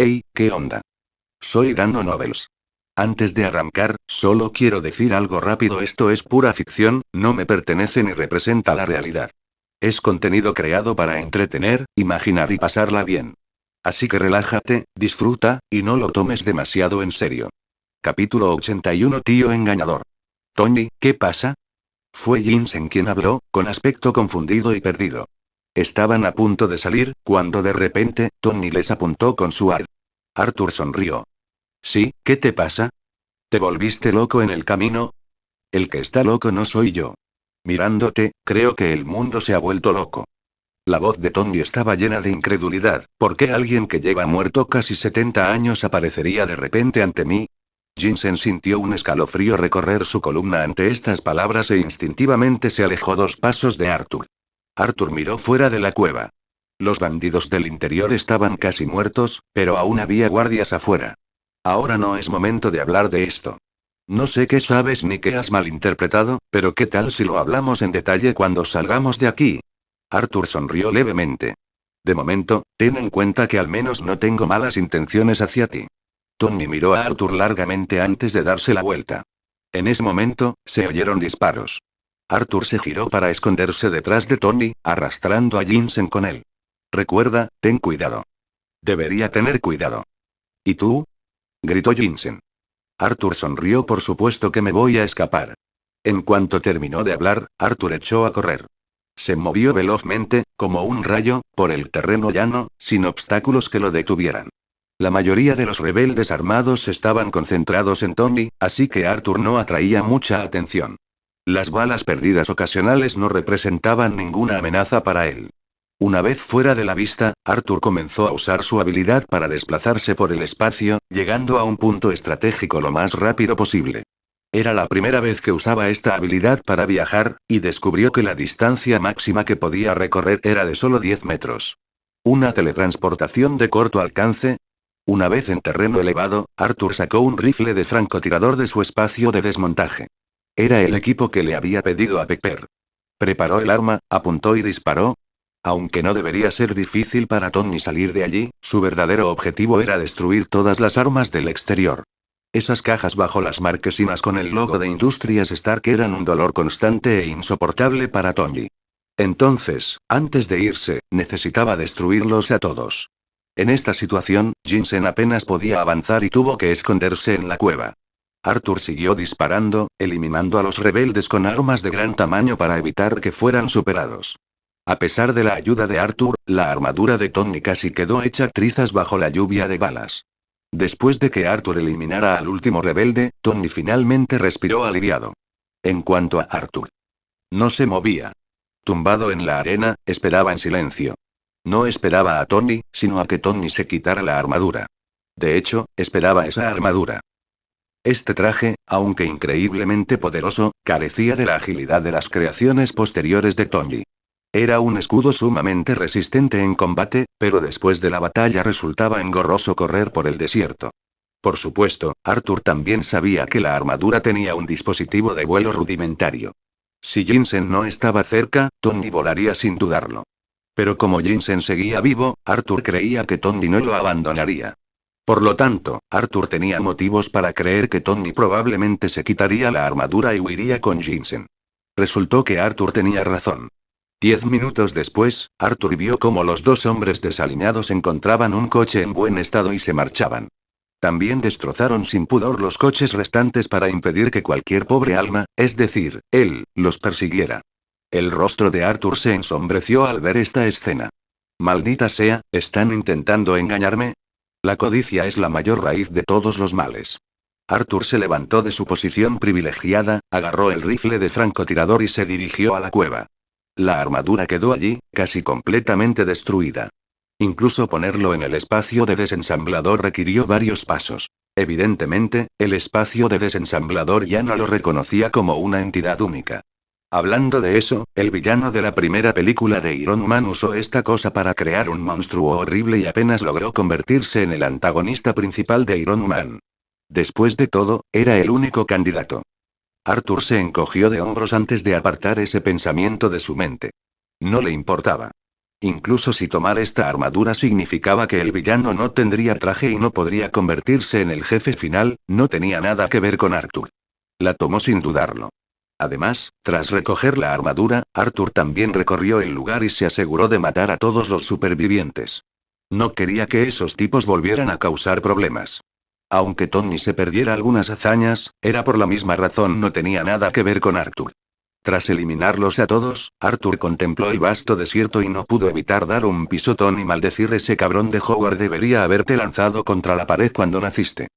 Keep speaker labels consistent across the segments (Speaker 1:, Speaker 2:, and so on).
Speaker 1: Hey, ¿qué onda? Soy Dano Nobles. Antes de arrancar, solo quiero decir algo rápido: esto es pura ficción, no me pertenece ni representa la realidad. Es contenido creado para entretener, imaginar y pasarla bien. Así que relájate, disfruta, y no lo tomes demasiado en serio. Capítulo 81. Tío engañador. Tony, ¿qué pasa? Fue Jinsen quien habló, con aspecto confundido y perdido. Estaban a punto de salir, cuando de repente, Tony les apuntó con su arma. Arthur sonrió. Sí, ¿qué te pasa? ¿Te volviste loco en el camino? El que está loco no soy yo. Mirándote, creo que el mundo se ha vuelto loco. La voz de Tony estaba llena de incredulidad. ¿Por qué alguien que lleva muerto casi 70 años aparecería de repente ante mí? Jinsen sintió un escalofrío recorrer su columna ante estas palabras e instintivamente se alejó 2 pasos de Arthur. Arthur miró fuera de la cueva. Los bandidos del interior estaban casi muertos, pero aún había guardias afuera. Ahora no es momento de hablar de esto. No sé qué sabes ni qué has malinterpretado, pero ¿qué tal si lo hablamos en detalle cuando salgamos de aquí? Arthur sonrió levemente. De momento, ten en cuenta que al menos no tengo malas intenciones hacia ti. Tony miró a Arthur largamente antes de darse la vuelta. En ese momento, se oyeron disparos. Arthur se giró para esconderse detrás de Tony, arrastrando a Jinsen con él. Recuerda, ten cuidado. Debería tener cuidado. ¿Y tú? Gritó Jinsen. Arthur sonrió. Por supuesto que me voy a escapar. En cuanto terminó de hablar, Arthur echó a correr. Se movió velozmente, como un rayo, por el terreno llano, sin obstáculos que lo detuvieran. La mayoría de los rebeldes armados estaban concentrados en Tony, así que Arthur no atraía mucha atención. Las balas perdidas ocasionales no representaban ninguna amenaza para él. Una vez fuera de la vista, Arthur comenzó a usar su habilidad para desplazarse por el espacio, llegando a un punto estratégico lo más rápido posible. Era la primera vez que usaba esta habilidad para viajar, y descubrió que la distancia máxima que podía recorrer era de solo 10 metros. ¿Una teletransportación de corto alcance? Una vez en terreno elevado, Arthur sacó un rifle de francotirador de su espacio de desmontaje. Era el equipo que le había pedido a Pepper. Preparó el arma, apuntó y disparó. Aunque no debería ser difícil para Tony salir de allí, su verdadero objetivo era destruir todas las armas del exterior. Esas cajas bajo las marquesinas con el logo de Industrias Stark eran un dolor constante e insoportable para Tony. Entonces, antes de irse, necesitaba destruirlos a todos. En esta situación, Jinsen apenas podía avanzar y tuvo que esconderse en la cueva. Arthur siguió disparando, eliminando a los rebeldes con armas de gran tamaño para evitar que fueran superados. A pesar de la ayuda de Arthur, la armadura de Tony casi quedó hecha trizas bajo la lluvia de balas. Después de que Arthur eliminara al último rebelde, Tony finalmente respiró aliviado. En cuanto a Arthur, no se movía. Tumbado en la arena, esperaba en silencio. No esperaba a Tony, sino a que Tony se quitara la armadura. De hecho, esperaba esa armadura. Este traje, aunque increíblemente poderoso, carecía de la agilidad de las creaciones posteriores de Tony. Era un escudo sumamente resistente en combate, pero después de la batalla resultaba engorroso correr por el desierto. Por supuesto, Arthur también sabía que la armadura tenía un dispositivo de vuelo rudimentario. Si Jinsen no estaba cerca, Tony volaría sin dudarlo. Pero como Jinsen seguía vivo, Arthur creía que Tony no lo abandonaría. Por lo tanto, Arthur tenía motivos para creer que Tony probablemente se quitaría la armadura y huiría con Jinsen. Resultó que Arthur tenía razón. 10 minutos después, Arthur vio cómo los 2 hombres desaliñados encontraban un coche en buen estado y se marchaban. También destrozaron sin pudor los coches restantes para impedir que cualquier pobre alma, es decir, él, los persiguiera. El rostro de Arthur se ensombreció al ver esta escena. Maldita sea, ¿están intentando engañarme? La codicia es la mayor raíz de todos los males. Arthur se levantó de su posición privilegiada, agarró el rifle de francotirador y se dirigió a la cueva. La armadura quedó allí, casi completamente destruida. Incluso ponerlo en el espacio de desensamblador requirió varios pasos. Evidentemente, el espacio de desensamblador ya no lo reconocía como una entidad única. Hablando de eso, el villano de la primera película de Iron Man usó esta cosa para crear un monstruo horrible y apenas logró convertirse en el antagonista principal de Iron Man. Después de todo, era el único candidato. Arthur se encogió de hombros antes de apartar ese pensamiento de su mente. No le importaba. Incluso si tomar esta armadura significaba que el villano no tendría traje y no podría convertirse en el jefe final, no tenía nada que ver con Arthur. La tomó sin dudarlo. Además, tras recoger la armadura, Arthur también recorrió el lugar y se aseguró de matar a todos los supervivientes. No quería que esos tipos volvieran a causar problemas. Aunque Tony se perdiera algunas hazañas, era por la misma razón, no tenía nada que ver con Arthur. Tras eliminarlos a todos, Arthur contempló el vasto desierto y no pudo evitar dar un pisotón y maldecir: ese cabrón de Howard debería haberte lanzado contra la pared cuando naciste.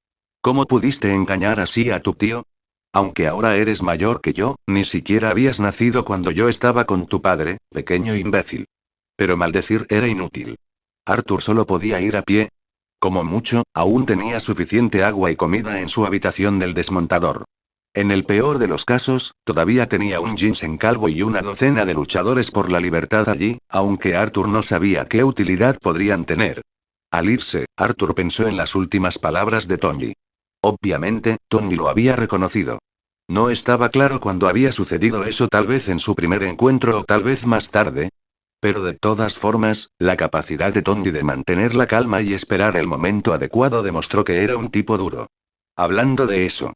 Speaker 1: ¿Cómo pudiste engañar así a tu tío? Aunque ahora eres mayor que yo, ni siquiera habías nacido cuando yo estaba con tu padre, pequeño imbécil. Pero maldecir era inútil. Arthur solo podía ir a pie. Como mucho, aún tenía suficiente agua y comida en su habitación del desmontador. En el peor de los casos, todavía tenía un Jensen calvo y una docena de luchadores por la libertad allí, aunque Arthur no sabía qué utilidad podrían tener. Al irse, Arthur pensó en las últimas palabras de Tony. Obviamente, Tony lo había reconocido. No estaba claro cuándo había sucedido eso, tal vez en su primer encuentro o tal vez más tarde. Pero de todas formas, la capacidad de Tony de mantener la calma y esperar el momento adecuado demostró que era un tipo duro. Hablando de eso,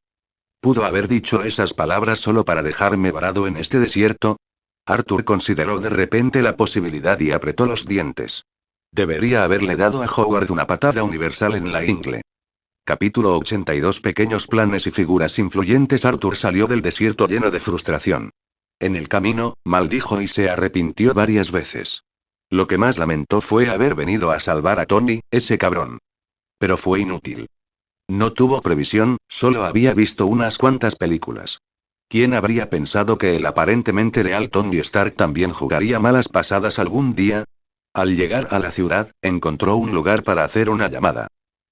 Speaker 1: ¿pudo haber dicho esas palabras solo para dejarme varado en este desierto? Arthur consideró de repente la posibilidad y apretó los dientes. Debería haberle dado a Howard una patada universal en la ingle. Capítulo 82. Pequeños planes y figuras influyentes. Arthur salió del desierto lleno de frustración. En el camino, maldijo y se arrepintió varias veces. Lo que más lamentó fue haber venido a salvar a Tony, ese cabrón. Pero fue inútil. No tuvo previsión, solo había visto unas cuantas películas. ¿Quién habría pensado que el aparentemente leal Tony Stark también jugaría malas pasadas algún día? Al llegar a la ciudad, encontró un lugar para hacer una llamada.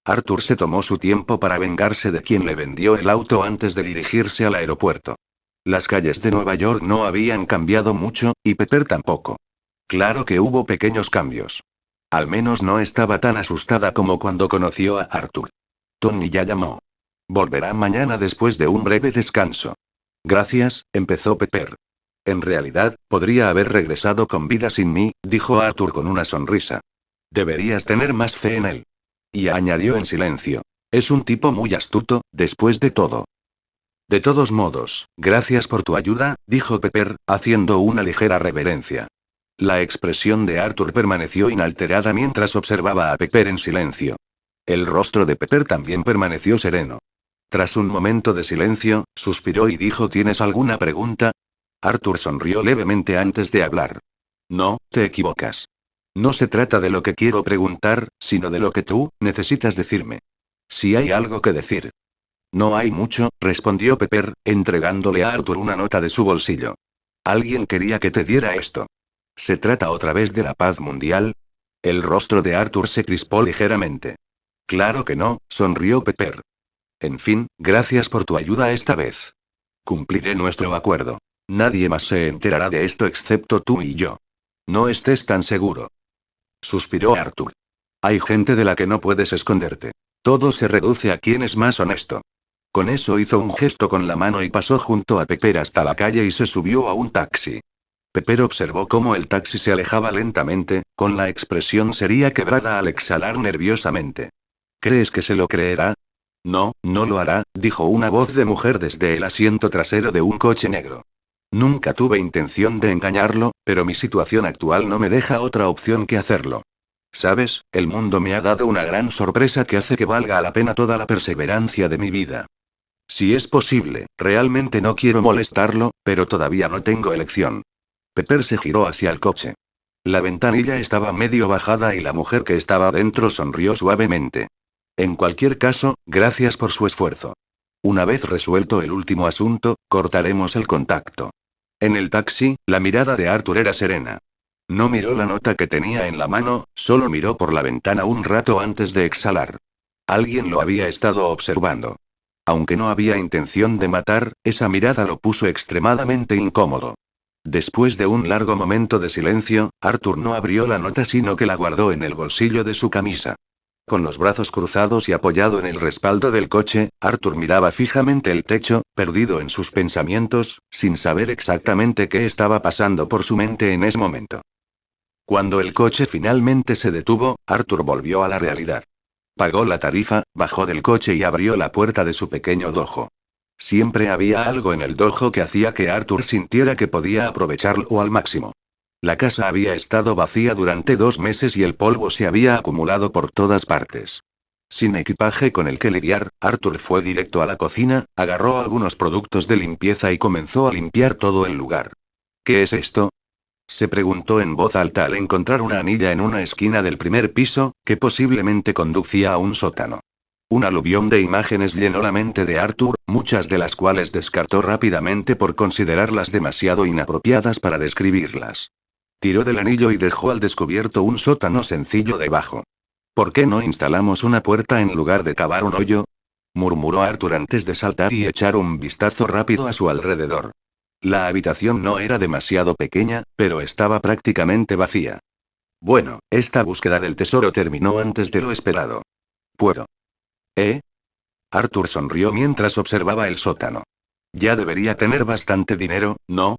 Speaker 1: Arthur se tomó su tiempo para vengarse de quien le vendió el auto antes de dirigirse al aeropuerto. Las calles de Nueva York no habían cambiado mucho, y Pepper tampoco. Claro que hubo pequeños cambios. Al menos no estaba tan asustada como cuando conoció a Arthur. Tony ya llamó. Volverá mañana después de un breve descanso. Gracias, empezó Pepper. En realidad, podría haber regresado con vida sin mí, dijo Arthur con una sonrisa. Deberías tener más fe en él. Y añadió en silencio. Es un tipo muy astuto, después de todo. De todos modos, gracias por tu ayuda, dijo Pepper, haciendo una ligera reverencia. La expresión de Arthur permaneció inalterada mientras observaba a Pepper en silencio. El rostro de Pepper también permaneció sereno. Tras un momento de silencio, suspiró y dijo: ¿Tienes alguna pregunta? Arthur sonrió levemente antes de hablar. No, te equivocas. No se trata de lo que quiero preguntar, sino de lo que tú necesitas decirme. Si hay algo que decir. No hay mucho, respondió Pepper, entregándole a Arthur una nota de su bolsillo. Alguien quería que te diera esto. ¿Se trata otra vez de la paz mundial? El rostro de Arthur se crispó ligeramente. Claro que no, sonrió Pepper. En fin, gracias por tu ayuda esta vez. Cumpliré nuestro acuerdo. Nadie más se enterará de esto excepto tú y yo. No estés tan seguro. Suspiró Arthur. Hay gente de la que no puedes esconderte. Todo se reduce a quién es más honesto. Con eso hizo un gesto con la mano y pasó junto a Pepper hasta la calle y se subió a un taxi. Pepper observó cómo el taxi se alejaba lentamente, con la expresión seria quebrada al exhalar nerviosamente. ¿Crees que se lo creerá? No, no lo hará, dijo una voz de mujer desde el asiento trasero de un coche negro. Nunca tuve intención de engañarlo, pero mi situación actual no me deja otra opción que hacerlo. ¿Sabes? El mundo me ha dado una gran sorpresa que hace que valga la pena toda la perseverancia de mi vida. Si es posible, realmente no quiero molestarlo, pero todavía no tengo elección. Pepper se giró hacia el coche. La ventanilla estaba medio bajada y la mujer que estaba dentro sonrió suavemente. En cualquier caso, gracias por su esfuerzo. Una vez resuelto el último asunto, cortaremos el contacto. En el taxi, la mirada de Arthur era serena. No miró la nota que tenía en la mano, solo miró por la ventana un rato antes de exhalar. Alguien lo había estado observando. Aunque no había intención de matar, esa mirada lo puso extremadamente incómodo. Después de un largo momento de silencio, Arthur no abrió la nota sino que la guardó en el bolsillo de su camisa. Con los brazos cruzados y apoyado en el respaldo del coche, Arthur miraba fijamente el techo, perdido en sus pensamientos, sin saber exactamente qué estaba pasando por su mente en ese momento. Cuando el coche finalmente se detuvo, Arthur volvió a la realidad. Pagó la tarifa, bajó del coche y abrió la puerta de su pequeño dojo. Siempre había algo en el dojo que hacía que Arthur sintiera que podía aprovecharlo al máximo. La casa había estado vacía durante 2 meses y el polvo se había acumulado por todas partes. Sin equipaje con el que lidiar, Arthur fue directo a la cocina, agarró algunos productos de limpieza y comenzó a limpiar todo el lugar. ¿Qué es esto? Se preguntó en voz alta al encontrar una anilla en una esquina del primer piso, que posiblemente conducía a un sótano. Un aluvión de imágenes llenó la mente de Arthur, muchas de las cuales descartó rápidamente por considerarlas demasiado inapropiadas para describirlas. Tiró del anillo y dejó al descubierto un sótano sencillo debajo. ¿Por qué no instalamos una puerta en lugar de cavar un hoyo? Murmuró Arthur antes de saltar y echar un vistazo rápido a su alrededor. La habitación no era demasiado pequeña, pero estaba prácticamente vacía. Bueno, esta búsqueda del tesoro terminó antes de lo esperado. ¿Puedo? ¿Eh? Arthur sonrió mientras observaba el sótano. Ya debería tener bastante dinero, ¿no?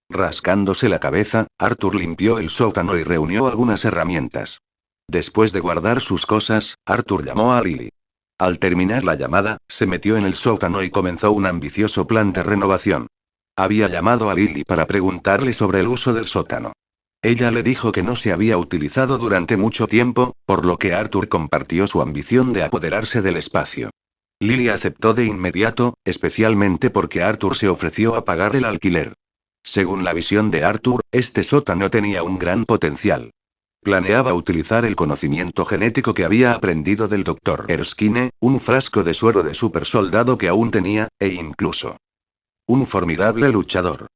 Speaker 1: Rascándose la cabeza, Arthur limpió el sótano y reunió algunas herramientas. Después de guardar sus cosas, Arthur llamó a Lily. Al terminar la llamada, se metió en el sótano y comenzó un ambicioso plan de renovación. Había llamado a Lily para preguntarle sobre el uso del sótano. Ella le dijo que no se había utilizado durante mucho tiempo, por lo que Arthur compartió su ambición de apoderarse del espacio. Lily aceptó de inmediato, especialmente porque Arthur se ofreció a pagar el alquiler. Según la visión de Arthur, este sótano tenía un gran potencial. Planeaba utilizar el conocimiento genético que había aprendido del Dr. Erskine, un frasco de suero de supersoldado que aún tenía, e incluso un formidable luchador.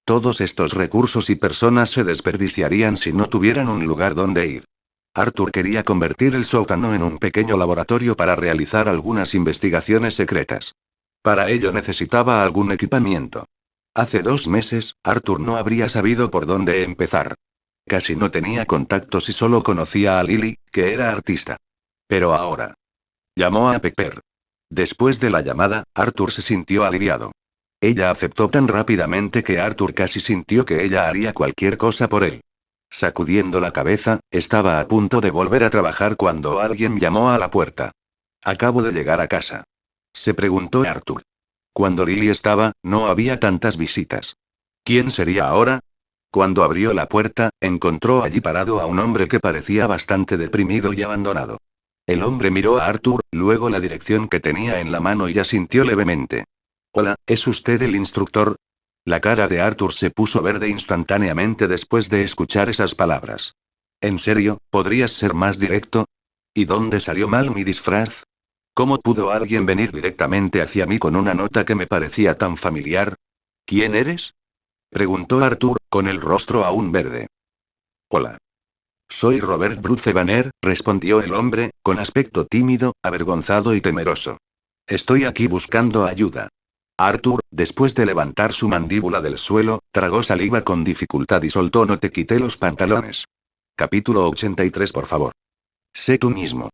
Speaker 1: Todos estos recursos y personas se desperdiciarían si no tuvieran un lugar donde ir. Arthur quería convertir el sótano en un pequeño laboratorio para realizar algunas investigaciones secretas. Para ello necesitaba algún equipamiento. Hace 2 meses, Arthur no habría sabido por dónde empezar. Casi no tenía contactos y solo conocía a Lily, que era artista. Pero ahora. Llamó a Pepper. Después de la llamada, Arthur se sintió aliviado. Ella aceptó tan rápidamente que Arthur casi sintió que ella haría cualquier cosa por él. Sacudiendo la cabeza, estaba a punto de volver a trabajar cuando alguien llamó a la puerta. Acabo de llegar a casa. Se preguntó Arthur. Cuando Lily estaba, no había tantas visitas. ¿Quién sería ahora? Cuando abrió la puerta, encontró allí parado a un hombre que parecía bastante deprimido y abandonado. El hombre miró a Arthur, luego la dirección que tenía en la mano y asintió levemente. Hola, ¿es usted el instructor? La cara de Arthur se puso verde instantáneamente después de escuchar esas palabras. ¿En serio, podrías ser más directo? ¿Y dónde salió mal mi disfraz? ¿Cómo pudo alguien venir directamente hacia mí con una nota que me parecía tan familiar? ¿Quién eres? Preguntó Arthur, con el rostro aún verde. Hola. Soy Robert Bruce Banner, respondió el hombre, con aspecto tímido, avergonzado y temeroso. Estoy aquí buscando ayuda. Arthur, después de levantar su mandíbula del suelo, tragó saliva con dificultad y soltó no te quité los pantalones. Capítulo 83 por favor. Sé tú mismo.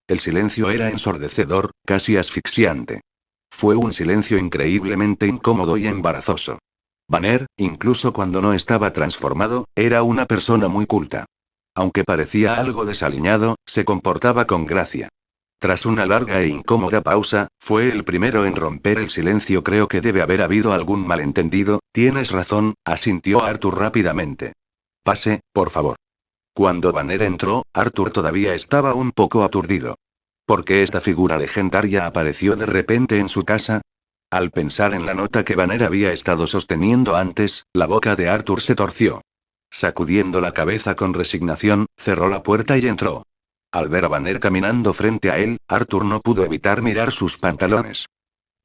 Speaker 1: El silencio era ensordecedor, casi asfixiante. Fue un silencio increíblemente incómodo y embarazoso. Banner, incluso cuando no estaba transformado, era una persona muy culta. Aunque parecía algo desaliñado, se comportaba con gracia. Tras una larga e incómoda pausa, fue el primero en romper el silencio. Creo que debe haber habido algún malentendido, tienes razón, asintió Arthur rápidamente. Pase, por favor. Cuando Banner entró, Arthur todavía estaba un poco aturdido. ¿Por qué esta figura legendaria apareció de repente en su casa? Al pensar en la nota que Banner había estado sosteniendo antes, la boca de Arthur se torció. Sacudiendo la cabeza con resignación, cerró la puerta y entró. Al ver a Banner caminando frente a él, Arthur no pudo evitar mirar sus pantalones.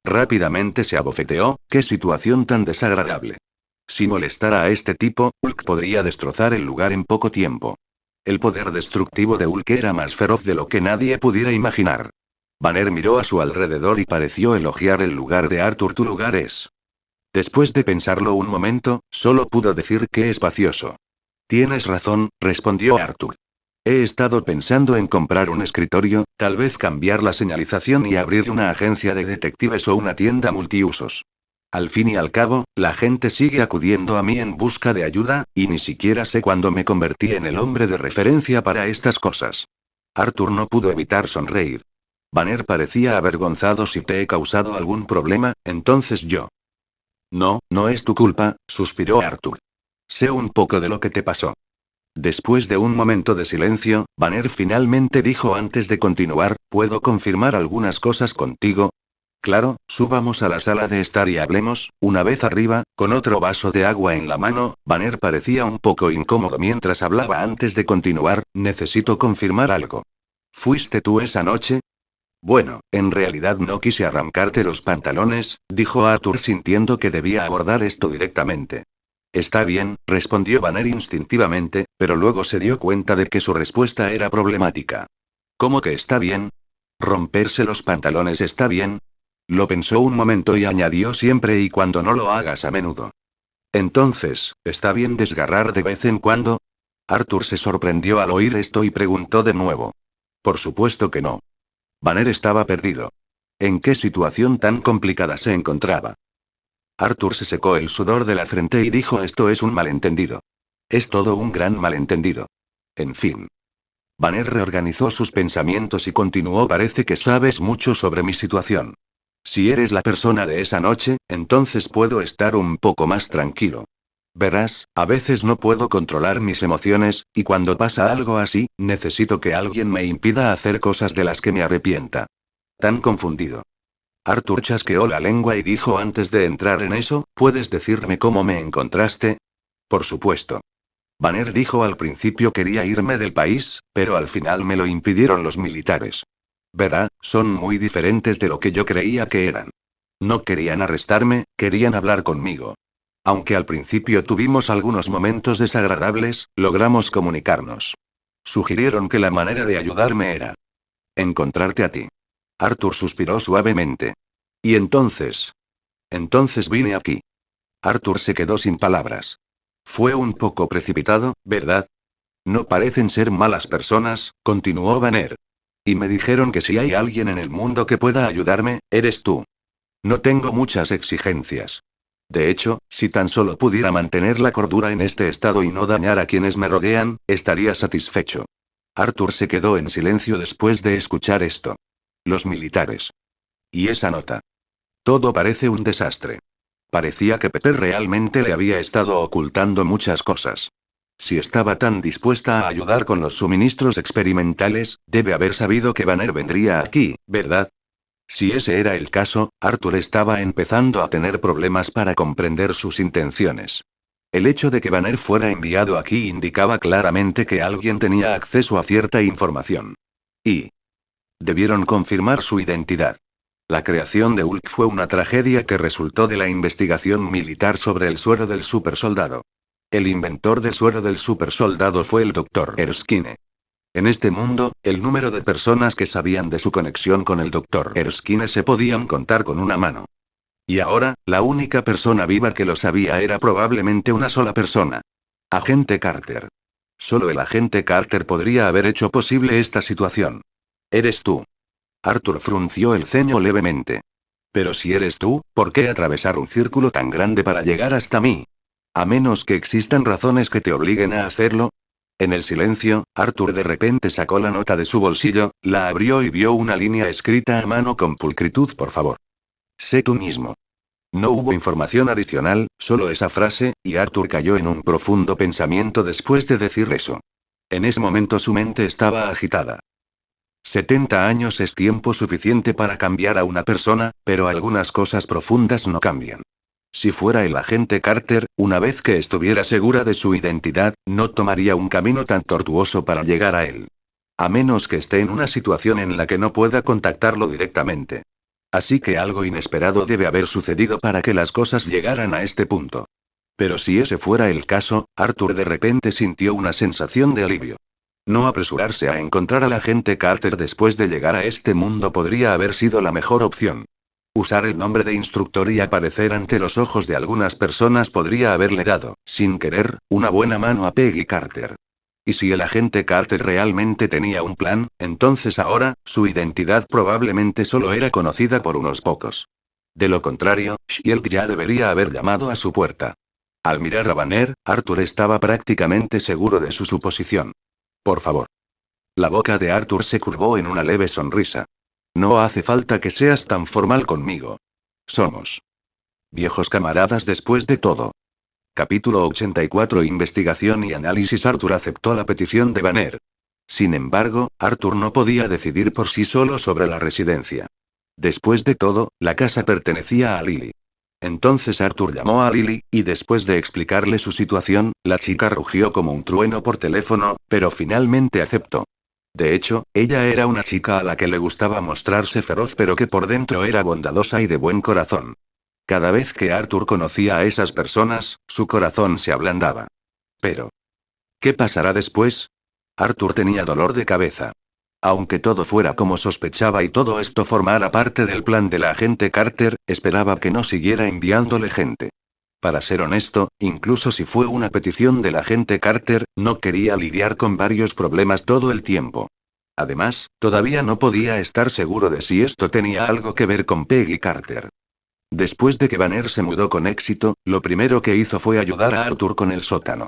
Speaker 1: Rápidamente se abofeteó, qué situación tan desagradable. Si molestara a este tipo, Hulk podría destrozar el lugar en poco tiempo. El poder destructivo de Hulk era más feroz de lo que nadie pudiera imaginar. Banner miró a su alrededor y pareció elogiar el lugar de Arthur. Tu lugar es. Después de pensarlo un momento, solo pudo decir que espacioso. Tienes razón, respondió Arthur. He estado pensando en comprar un escritorio, tal vez cambiar la señalización y abrir una agencia de detectives o una tienda multiusos. Al fin y al cabo, la gente sigue acudiendo a mí en busca de ayuda, y ni siquiera sé cuándo me convertí en el hombre de referencia para estas cosas. Arthur no pudo evitar sonreír. Banner parecía avergonzado. Si te he causado algún problema, entonces yo. No, no es tu culpa, suspiró Arthur. Sé un poco de lo que te pasó. Después de un momento de silencio, Banner finalmente dijo antes de continuar, ¿puedo confirmar algunas cosas contigo? Claro, subamos a la sala de estar y hablemos. Una vez arriba, con otro vaso de agua en la mano, Banner parecía un poco incómodo mientras hablaba. Antes de continuar, necesito confirmar algo. ¿Fuiste tú esa noche? Bueno, en realidad no quise arrancarte los pantalones, dijo Arthur sintiendo que debía abordar esto directamente. Está bien, respondió Banner instintivamente, pero luego se dio cuenta de que su respuesta era problemática. ¿Cómo que está bien? ¿Romperse los pantalones está bien? Lo pensó un momento y añadió siempre y cuando no lo hagas a menudo. Entonces, ¿está bien desgarrar de vez en cuando? Arthur se sorprendió al oír esto y preguntó de nuevo. Por supuesto que no. Banner estaba perdido. ¿En qué situación tan complicada se encontraba? Arthur se secó el sudor de la frente y dijo: esto es un malentendido. Es todo un gran malentendido. En fin. Banner reorganizó sus pensamientos y continuó: parece que sabes mucho sobre mi situación. Si eres la persona de esa noche, entonces puedo estar un poco más tranquilo. Verás, a veces no puedo controlar mis emociones, y cuando pasa algo así, necesito que alguien me impida hacer cosas de las que me arrepienta. Tan confundido. Arthur chasqueó la lengua y dijo: antes de entrar en eso, ¿puedes decirme cómo me encontraste? Por supuesto. Banner dijo: al principio quería irme del país, pero al final me lo impidieron los militares. Verá, son muy diferentes de lo que yo creía que eran. No querían arrestarme, querían hablar conmigo. Aunque al principio tuvimos algunos momentos desagradables, logramos comunicarnos. Sugirieron que la manera de ayudarme era encontrarte a ti. Arthur suspiró suavemente. ¿Y entonces? Entonces vine aquí. Arthur se quedó sin palabras. Fue un poco precipitado, ¿verdad? No parecen ser malas personas, continuó Banner. Y me dijeron que si hay alguien en el mundo que pueda ayudarme, eres tú. No tengo muchas exigencias. De hecho, si tan solo pudiera mantener la cordura en este estado y no dañar a quienes me rodean, estaría satisfecho. Arthur se quedó en silencio después de escuchar esto. Los militares. Y esa nota. Todo parece un desastre. Parecía que Pepper realmente le había estado ocultando muchas cosas. Si estaba tan dispuesta a ayudar con los suministros experimentales, debe haber sabido que Banner vendría aquí, ¿verdad? Si ese era el caso, Arthur estaba empezando a tener problemas para comprender sus intenciones. El hecho de que Banner fuera enviado aquí indicaba claramente que alguien tenía acceso a cierta información. Y debieron confirmar su identidad. La creación de Hulk fue una tragedia que resultó de la investigación militar sobre el suero del supersoldado. El inventor del suero del supersoldado fue el Dr. Erskine. En este mundo, el número de personas que sabían de su conexión con el Dr. Erskine se podían contar con una mano. Y ahora, la única persona viva que lo sabía era probablemente una sola persona. Agente Carter. Solo el agente Carter podría haber hecho posible esta situación. Eres tú. Arthur frunció el ceño levemente. Pero si eres tú, ¿por qué atravesar un círculo tan grande para llegar hasta mí? A menos que existan razones que te obliguen a hacerlo. En el silencio, Arthur de repente sacó la nota de su bolsillo, la abrió y vio una línea escrita a mano con pulcritud: por favor. Sé tú mismo. No hubo información adicional, solo esa frase, y Arthur cayó en un profundo pensamiento después de decir eso. En ese momento su mente estaba agitada. 70 años es tiempo suficiente para cambiar a una persona, pero algunas cosas profundas no cambian. Si fuera el agente Carter, una vez que estuviera segura de su identidad, no tomaría un camino tan tortuoso para llegar a él. A menos que esté en una situación en la que no pueda contactarlo directamente. Así que algo inesperado debe haber sucedido para que las cosas llegaran a este punto. Pero si ese fuera el caso, Arthur de repente sintió una sensación de alivio. No apresurarse a encontrar al agente Carter después de llegar a este mundo podría haber sido la mejor opción. Usar el nombre de instructor y aparecer ante los ojos de algunas personas podría haberle dado, sin querer, una buena mano a Peggy Carter. Y si el agente Carter realmente tenía un plan, entonces ahora, su identidad probablemente solo era conocida por unos pocos. De lo contrario, Shield ya debería haber llamado a su puerta. Al mirar a Banner, Arthur estaba prácticamente seguro de su suposición. Por favor. La boca de Arthur se curvó en una leve sonrisa. No hace falta que seas tan formal conmigo. Somos viejos camaradas después de todo. Capítulo 84 Investigación y análisis. Arthur aceptó la petición de Banner. Sin embargo, Arthur no podía decidir por sí solo sobre la residencia. Después de todo, la casa pertenecía a Lily. Entonces Arthur llamó a Lily, y después de explicarle su situación, la chica rugió como un trueno por teléfono, pero finalmente aceptó. De hecho, ella era una chica a la que le gustaba mostrarse feroz pero que por dentro era bondadosa y de buen corazón. Cada vez que Arthur conocía a esas personas, su corazón se ablandaba. Pero, ¿qué pasará después? Arthur tenía dolor de cabeza. Aunque todo fuera como sospechaba y todo esto formara parte del plan del agente Carter, esperaba que no siguiera enviándole gente. Para ser honesto, incluso si fue una petición del agente Carter, no quería lidiar con varios problemas todo el tiempo. Además, todavía no podía estar seguro de si esto tenía algo que ver con Peggy Carter. Después de que Banner se mudó con éxito, lo primero que hizo fue ayudar a Arthur con el sótano.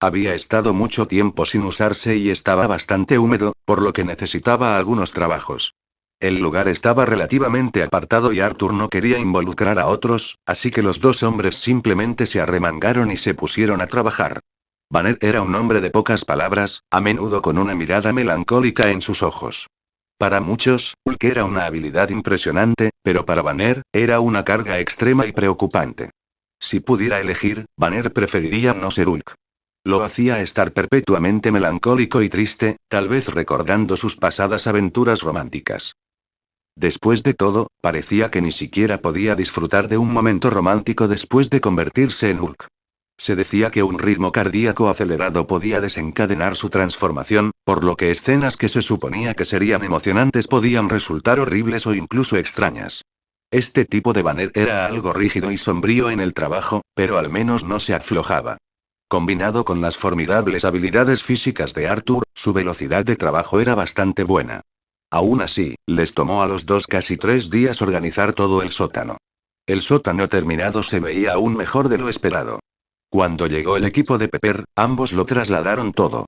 Speaker 1: Había estado mucho tiempo sin usarse y estaba bastante húmedo, por lo que necesitaba algunos trabajos. El lugar estaba relativamente apartado y Arthur no quería involucrar a otros, así que los dos hombres simplemente se arremangaron y se pusieron a trabajar. Banner era un hombre de pocas palabras, a menudo con una mirada melancólica en sus ojos. Para muchos, Hulk era una habilidad impresionante, pero para Banner, era una carga extrema y preocupante. Si pudiera elegir, Banner preferiría no ser Hulk. Lo hacía estar perpetuamente melancólico y triste, tal vez recordando sus pasadas aventuras románticas. Después de todo, parecía que ni siquiera podía disfrutar de un momento romántico después de convertirse en Hulk. Se decía que un ritmo cardíaco acelerado podía desencadenar su transformación, por lo que escenas que se suponía que serían emocionantes podían resultar horribles o incluso extrañas. Este tipo de Banner era algo rígido y sombrío en el trabajo, pero al menos no se aflojaba. Combinado con las formidables habilidades físicas de Arthur, su velocidad de trabajo era bastante buena. Aún así, les tomó a los dos casi 3 días organizar todo el sótano. El sótano terminado se veía aún mejor de lo esperado. Cuando llegó el equipo de Pepper, ambos lo trasladaron todo.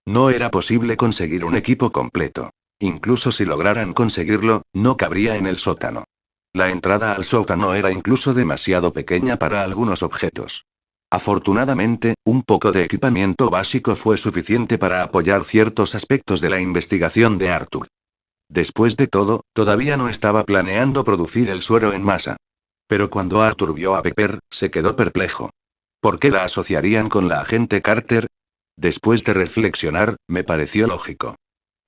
Speaker 1: No era posible conseguir un equipo completo. Incluso si lograran conseguirlo, no cabría en el sótano. La entrada al sótano era incluso demasiado pequeña para algunos objetos. Afortunadamente, un poco de equipamiento básico fue suficiente para apoyar ciertos aspectos de la investigación de Arthur. Después de todo, todavía no estaba planeando producir el suero en masa. Pero cuando Arthur vio a Pepper, se quedó perplejo. ¿Por qué la asociarían con la agente Carter? Después de reflexionar, me pareció lógico.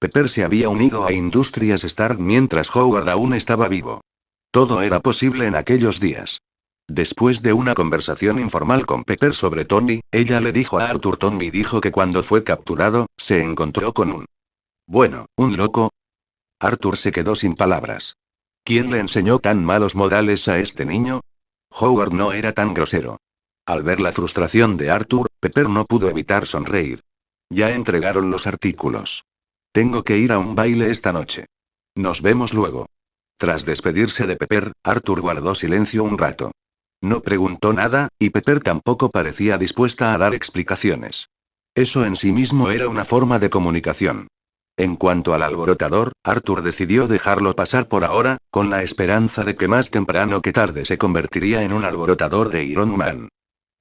Speaker 1: Pepper se había unido a Industrias Stark mientras Howard aún estaba vivo. Todo era posible en aquellos días. Después de una conversación informal con Pepper sobre Tony, ella le dijo a Arthur Tony dijo que cuando fue capturado, se encontró con un loco. Arthur se quedó sin palabras. ¿Quién le enseñó tan malos modales a este niño? Howard no era tan grosero. Al ver la frustración de Arthur, Pepper no pudo evitar sonreír. Ya entregaron los artículos. Tengo que ir a un baile esta noche. Nos vemos luego. Tras despedirse de Pepper, Arthur guardó silencio un rato. No preguntó nada, y Pepper tampoco parecía dispuesta a dar explicaciones. Eso en sí mismo era una forma de comunicación. En cuanto al alborotador, Arthur decidió dejarlo pasar por ahora, con la esperanza de que más temprano que tarde se convertiría en un alborotador de Iron Man.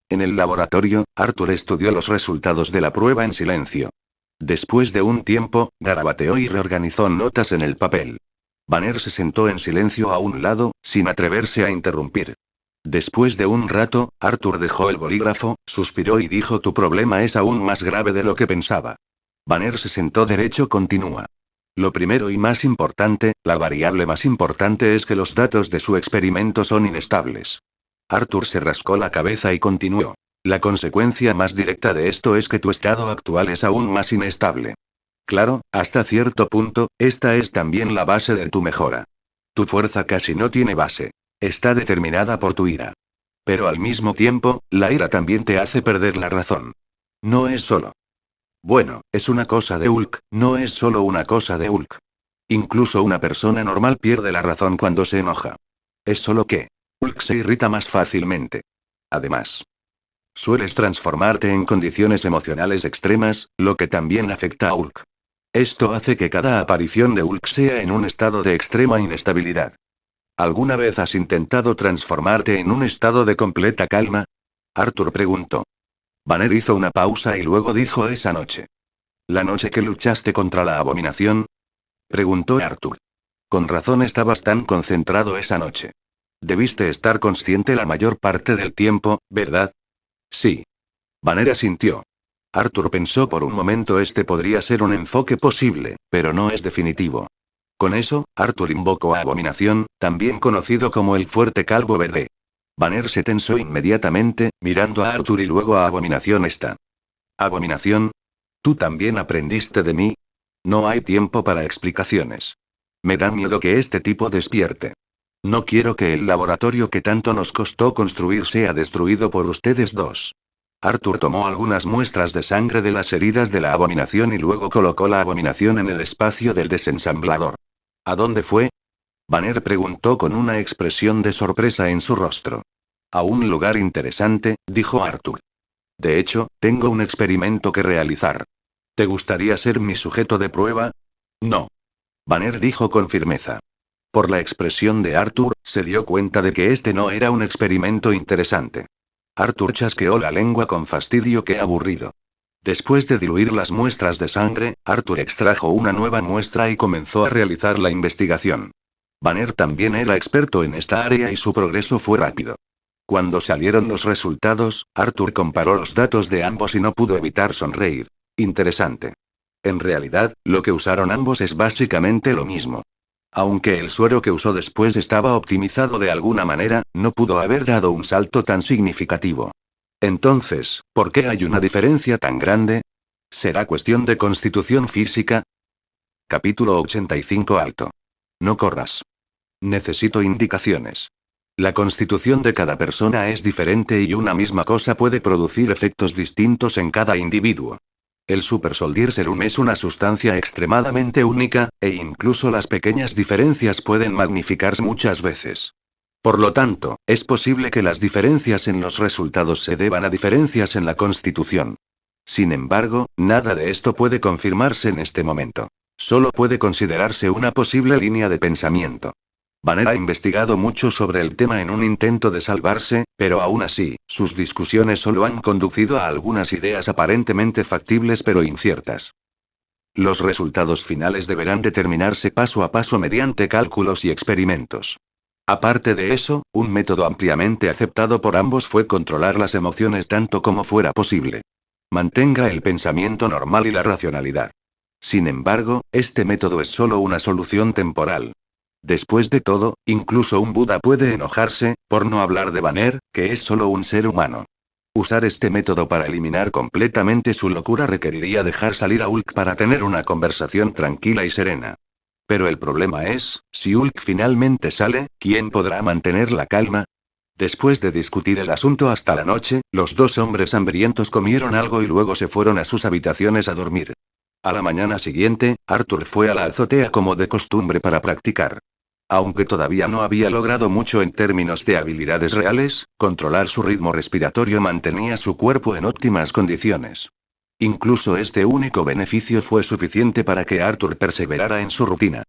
Speaker 1: En el laboratorio, Arthur estudió los resultados de la prueba en silencio. Después de un tiempo, garabateó y reorganizó notas en el papel. Banner se sentó en silencio a un lado, sin atreverse a interrumpir. Después de un rato, Arthur dejó el bolígrafo, suspiró y dijo: tu problema es aún más grave de lo que pensaba. Banner se sentó derecho. Continúa. Lo primero y más importante, la variable más importante es que los datos de su experimento son inestables. Arthur se rascó la cabeza y continuó. La consecuencia más directa de esto es que tu estado actual es aún más inestable. Claro, hasta cierto punto, esta es también la base de tu mejora. Tu fuerza casi no tiene base. Está determinada por tu ira. Pero al mismo tiempo, la ira también te hace perder la razón. No es solo. Bueno, es una cosa de Hulk, no es solo una cosa de Hulk. Incluso una persona normal pierde la razón cuando se enoja. Es solo que Hulk se irrita más fácilmente. Además, sueles transformarte en condiciones emocionales extremas, lo que también afecta a Hulk. Esto hace que cada aparición de Hulk sea en un estado de extrema inestabilidad. ¿Alguna vez has intentado transformarte en un estado de completa calma? Arthur preguntó. Banner hizo una pausa y luego dijo esa noche. ¿La noche que luchaste contra la abominación? Preguntó Arthur. Con razón estabas tan concentrado esa noche. Debiste estar consciente la mayor parte del tiempo, ¿verdad? Sí. Banner asintió. Arthur pensó por un momento este podría ser un enfoque posible, pero no es definitivo. Con eso, Arthur invocó a Abominación, también conocido como el Fuerte Calvo Verde. Banner se tensó inmediatamente, mirando a Arthur y luego a Abominación esta. ¿Abominación? ¿Tú también aprendiste de mí? No hay tiempo para explicaciones. Me da miedo que este tipo despierte. No quiero que el laboratorio que tanto nos costó construir sea destruido por ustedes dos. Arthur tomó algunas muestras de sangre de las heridas de la abominación y luego colocó la abominación en el espacio del desensamblador. ¿A dónde fue? Banner preguntó con una expresión de sorpresa en su rostro. A un lugar interesante, dijo Arthur. De hecho, tengo un experimento que realizar. ¿Te gustaría ser mi sujeto de prueba? No. Banner dijo con firmeza. Por la expresión de Arthur, se dio cuenta de que este no era un experimento interesante. Arthur chasqueó la lengua con fastidio. ¡Qué aburrido! Después de diluir las muestras de sangre, Arthur extrajo una nueva muestra y comenzó a realizar la investigación. Banner también era experto en esta área y su progreso fue rápido. Cuando salieron los resultados, Arthur comparó los datos de ambos y no pudo evitar sonreír. Interesante. En realidad, lo que usaron ambos es básicamente lo mismo. Aunque el suero que usó después estaba optimizado de alguna manera, no pudo haber dado un salto tan significativo. Entonces, ¿por qué hay una diferencia tan grande? ¿Será cuestión de constitución física? Capítulo 85 Alto. No corras. Necesito indicaciones. La constitución de cada persona es diferente y una misma cosa puede producir efectos distintos en cada individuo. El Super Soldier Serum es una sustancia extremadamente única, e incluso las pequeñas diferencias pueden magnificarse muchas veces. Por lo tanto, es posible que las diferencias en los resultados se deban a diferencias en la constitución. Sin embargo, nada de esto puede confirmarse en este momento. Solo puede considerarse una posible línea de pensamiento. Banner ha investigado mucho sobre el tema en un intento de salvarse, pero aún así, sus discusiones solo han conducido a algunas ideas aparentemente factibles pero inciertas. Los resultados finales deberán determinarse paso a paso mediante cálculos y experimentos. Aparte de eso, un método ampliamente aceptado por ambos fue controlar las emociones tanto como fuera posible. Mantenga el pensamiento normal y la racionalidad. Sin embargo, este método es solo una solución temporal. Después de todo, incluso un Buda puede enojarse, por no hablar de Banner, que es solo un ser humano. Usar este método para eliminar completamente su locura requeriría dejar salir a Hulk para tener una conversación tranquila y serena. Pero el problema es, si Hulk finalmente sale, ¿quién podrá mantener la calma? Después de discutir el asunto hasta la noche, los dos hombres hambrientos comieron algo y luego se fueron a sus habitaciones a dormir. A la mañana siguiente, Arthur fue a la azotea como de costumbre para practicar. Aunque todavía no había logrado mucho en términos de habilidades reales, controlar su ritmo respiratorio mantenía su cuerpo en óptimas condiciones. Incluso este único beneficio fue suficiente para que Arthur perseverara en su rutina.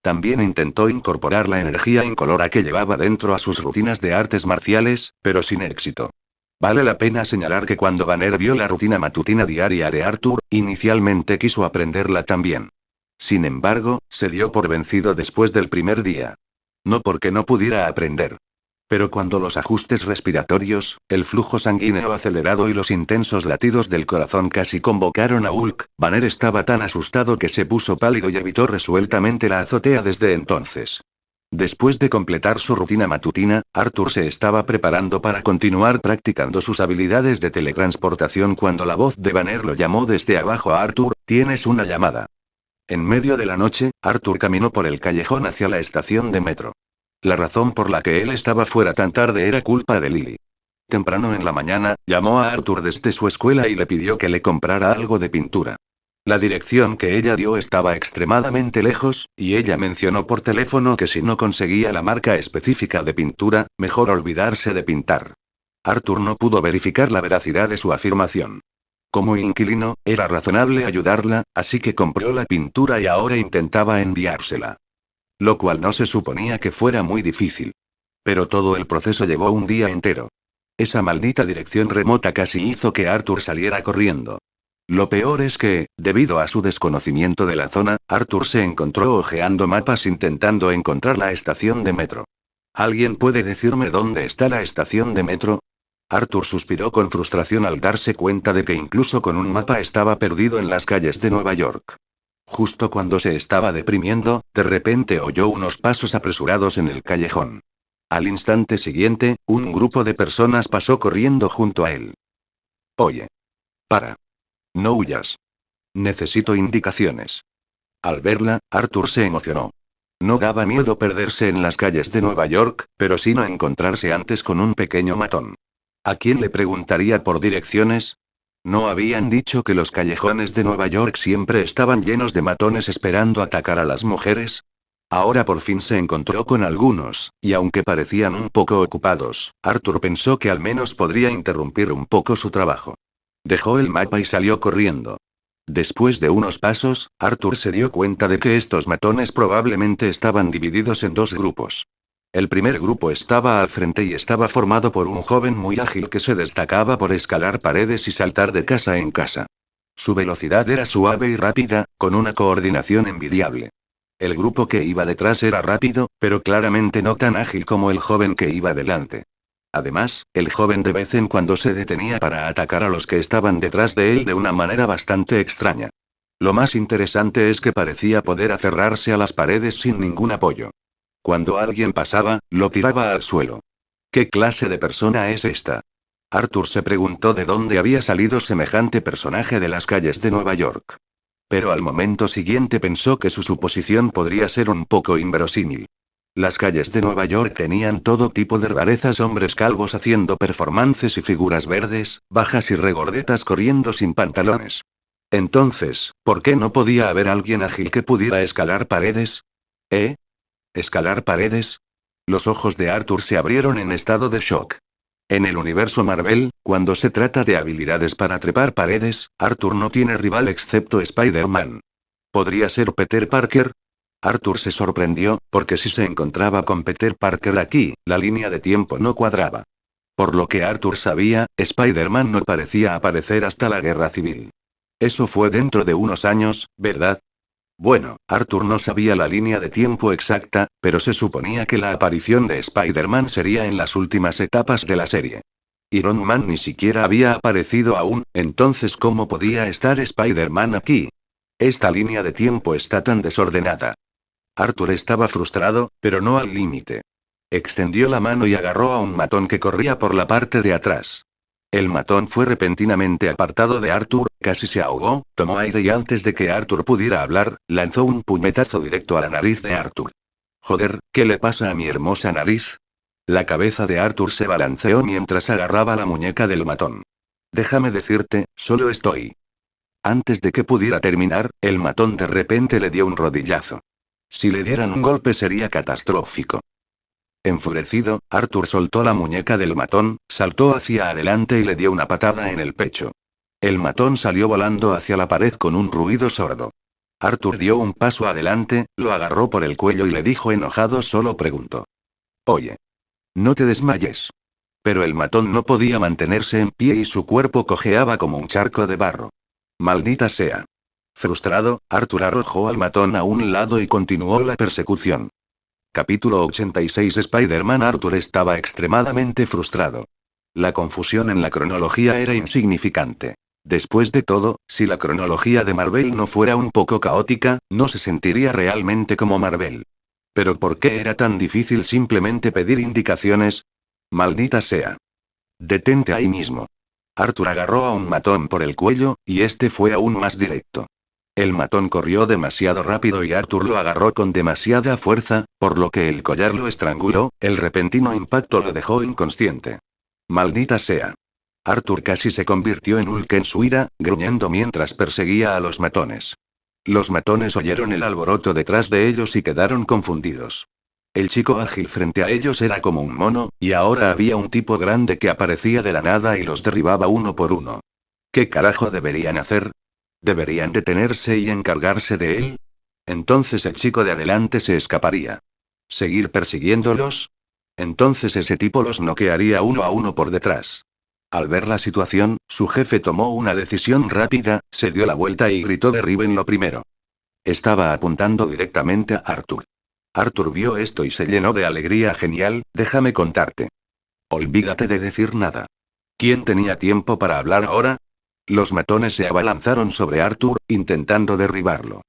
Speaker 1: También intentó incorporar la energía incolora que llevaba dentro a sus rutinas de artes marciales, pero sin éxito. Vale la pena señalar que cuando Banner vio la rutina matutina diaria de Arthur, inicialmente quiso aprenderla también. Sin embargo, se dio por vencido después del primer día. No porque no pudiera aprender. Pero cuando los ajustes respiratorios, el flujo sanguíneo acelerado y los intensos latidos del corazón casi convocaron a Hulk, Banner estaba tan asustado que se puso pálido y evitó resueltamente la azotea desde entonces. Después de completar su rutina matutina, Arthur se estaba preparando para continuar practicando sus habilidades de teletransportación cuando la voz de Banner lo llamó desde abajo a Arthur, «Tienes una llamada». En medio de la noche, Arthur caminó por el callejón hacia la estación de metro. La razón por la que él estaba fuera tan tarde era culpa de Lily. Temprano en la mañana, llamó a Arthur desde su escuela y le pidió que le comprara algo de pintura. La dirección que ella dio estaba extremadamente lejos, y ella mencionó por teléfono que si no conseguía la marca específica de pintura, mejor olvidarse de pintar. Arthur no pudo verificar la veracidad de su afirmación. Como inquilino, era razonable ayudarla, así que compró la pintura y ahora intentaba enviársela. Lo cual no se suponía que fuera muy difícil. Pero todo el proceso llevó un día entero. Esa maldita dirección remota casi hizo que Arthur saliera corriendo. Lo peor es que, debido a su desconocimiento de la zona, Arthur se encontró hojeando mapas intentando encontrar la estación de metro. ¿Alguien puede decirme dónde está la estación de metro? Arthur suspiró con frustración al darse cuenta de que incluso con un mapa estaba perdido en las calles de Nueva York. Justo cuando se estaba deprimiendo, de repente oyó unos pasos apresurados en el callejón. Al instante siguiente, un grupo de personas pasó corriendo junto a él. Oye. Para. No huyas. Necesito indicaciones. Al verla, Arthur se emocionó. No daba miedo perderse en las calles de Nueva York, pero sí no encontrarse antes con un pequeño matón. ¿A quién le preguntaría por direcciones? ¿No habían dicho que los callejones de Nueva York siempre estaban llenos de matones esperando atacar a las mujeres? Ahora por fin se encontró con algunos, y aunque parecían un poco ocupados, Arthur pensó que al menos podría interrumpir un poco su trabajo. Dejó el mapa y salió corriendo. Después de unos pasos, Arthur se dio cuenta de que estos matones probablemente estaban divididos en dos grupos. El primer grupo estaba al frente y estaba formado por un joven muy ágil que se destacaba por escalar paredes y saltar de casa en casa. Su velocidad era suave y rápida, con una coordinación envidiable. El grupo que iba detrás era rápido, pero claramente no tan ágil como el joven que iba delante. Además, el joven de vez en cuando se detenía para atacar a los que estaban detrás de él de una manera bastante extraña. Lo más interesante es que parecía poder aferrarse a las paredes sin ningún apoyo. Cuando alguien pasaba, lo tiraba al suelo. ¿Qué clase de persona es esta? Arthur se preguntó de dónde había salido semejante personaje de las calles de Nueva York. Pero al momento siguiente pensó que su suposición podría ser un poco inverosímil. Las calles de Nueva York tenían todo tipo de rarezas: hombres calvos haciendo performances y figuras verdes, bajas y regordetas corriendo sin pantalones. Entonces, ¿por qué no podía haber alguien ágil que pudiera escalar paredes? ¿Eh? ¿Escalar paredes? Los ojos de Arthur se abrieron en estado de shock. En el universo Marvel, cuando se trata de habilidades para trepar paredes, Arthur no tiene rival excepto Spider-Man. ¿Podría ser Peter Parker? Arthur se sorprendió, porque si se encontraba con Peter Parker aquí, la línea de tiempo no cuadraba. Por lo que Arthur sabía, Spider-Man no parecía aparecer hasta la Guerra Civil. Eso fue dentro de unos años, ¿verdad? Bueno, Arthur no sabía la línea de tiempo exacta, pero se suponía que la aparición de Spider-Man sería en las últimas etapas de la serie. Iron Man ni siquiera había aparecido aún, entonces ¿cómo podía estar Spider-Man aquí? Esta línea de tiempo está tan desordenada. Arthur estaba frustrado, pero no al límite. Extendió la mano y agarró a un matón que corría por la parte de atrás. El matón fue repentinamente apartado de Arthur, casi se ahogó, tomó aire y antes de que Arthur pudiera hablar, lanzó un puñetazo directo a la nariz de Arthur. Joder, ¿qué le pasa a mi hermosa nariz? La cabeza de Arthur se balanceó mientras agarraba la muñeca del matón. Déjame decirte, solo estoy. Antes de que pudiera terminar, el matón de repente le dio un rodillazo. Si le dieran un golpe sería catastrófico. Enfurecido, Arthur soltó la muñeca del matón, saltó hacia adelante y le dio una patada en el pecho. El matón salió volando hacia la pared con un ruido sordo. Arthur dio un paso adelante, lo agarró por el cuello y le dijo enojado: solo pregunto. Oye. No te desmayes. Pero el matón no podía mantenerse en pie y su cuerpo cojeaba como un charco de barro. Maldita sea. Frustrado, Arthur arrojó al matón a un lado y continuó la persecución. Capítulo 86. Spider-Man. Arthur estaba extremadamente frustrado. La confusión en la cronología era insignificante. Después de todo, si la cronología de Marvel no fuera un poco caótica, no se sentiría realmente como Marvel. Pero ¿por qué era tan difícil simplemente pedir indicaciones? Maldita sea. Detente ahí mismo. Arthur agarró a un matón por el cuello, y este fue aún más directo. El matón corrió demasiado rápido y Arthur lo agarró con demasiada fuerza, por lo que el collar lo estranguló, el repentino impacto lo dejó inconsciente. Maldita sea. Arthur casi se convirtió en Hulk en su ira, gruñendo mientras perseguía a los matones. Los matones oyeron el alboroto detrás de ellos y quedaron confundidos. El chico ágil frente a ellos era como un mono, y ahora había un tipo grande que aparecía de la nada y los derribaba uno por uno. ¿Qué carajo deberían hacer? ¿Deberían detenerse y encargarse de él? Entonces el chico de adelante se escaparía. ¿Seguir persiguiéndolos? Entonces ese tipo los noquearía uno a uno por detrás. Al ver la situación, su jefe tomó una decisión rápida, se dio la vuelta y gritó: derriben lo primero. Estaba apuntando directamente a Arthur. Arthur vio esto y se llenó de alegría. Genial, déjame contarte. Olvídate de decir nada. ¿Quién tenía tiempo para hablar ahora? Los matones se abalanzaron sobre Arthur, intentando derribarlo.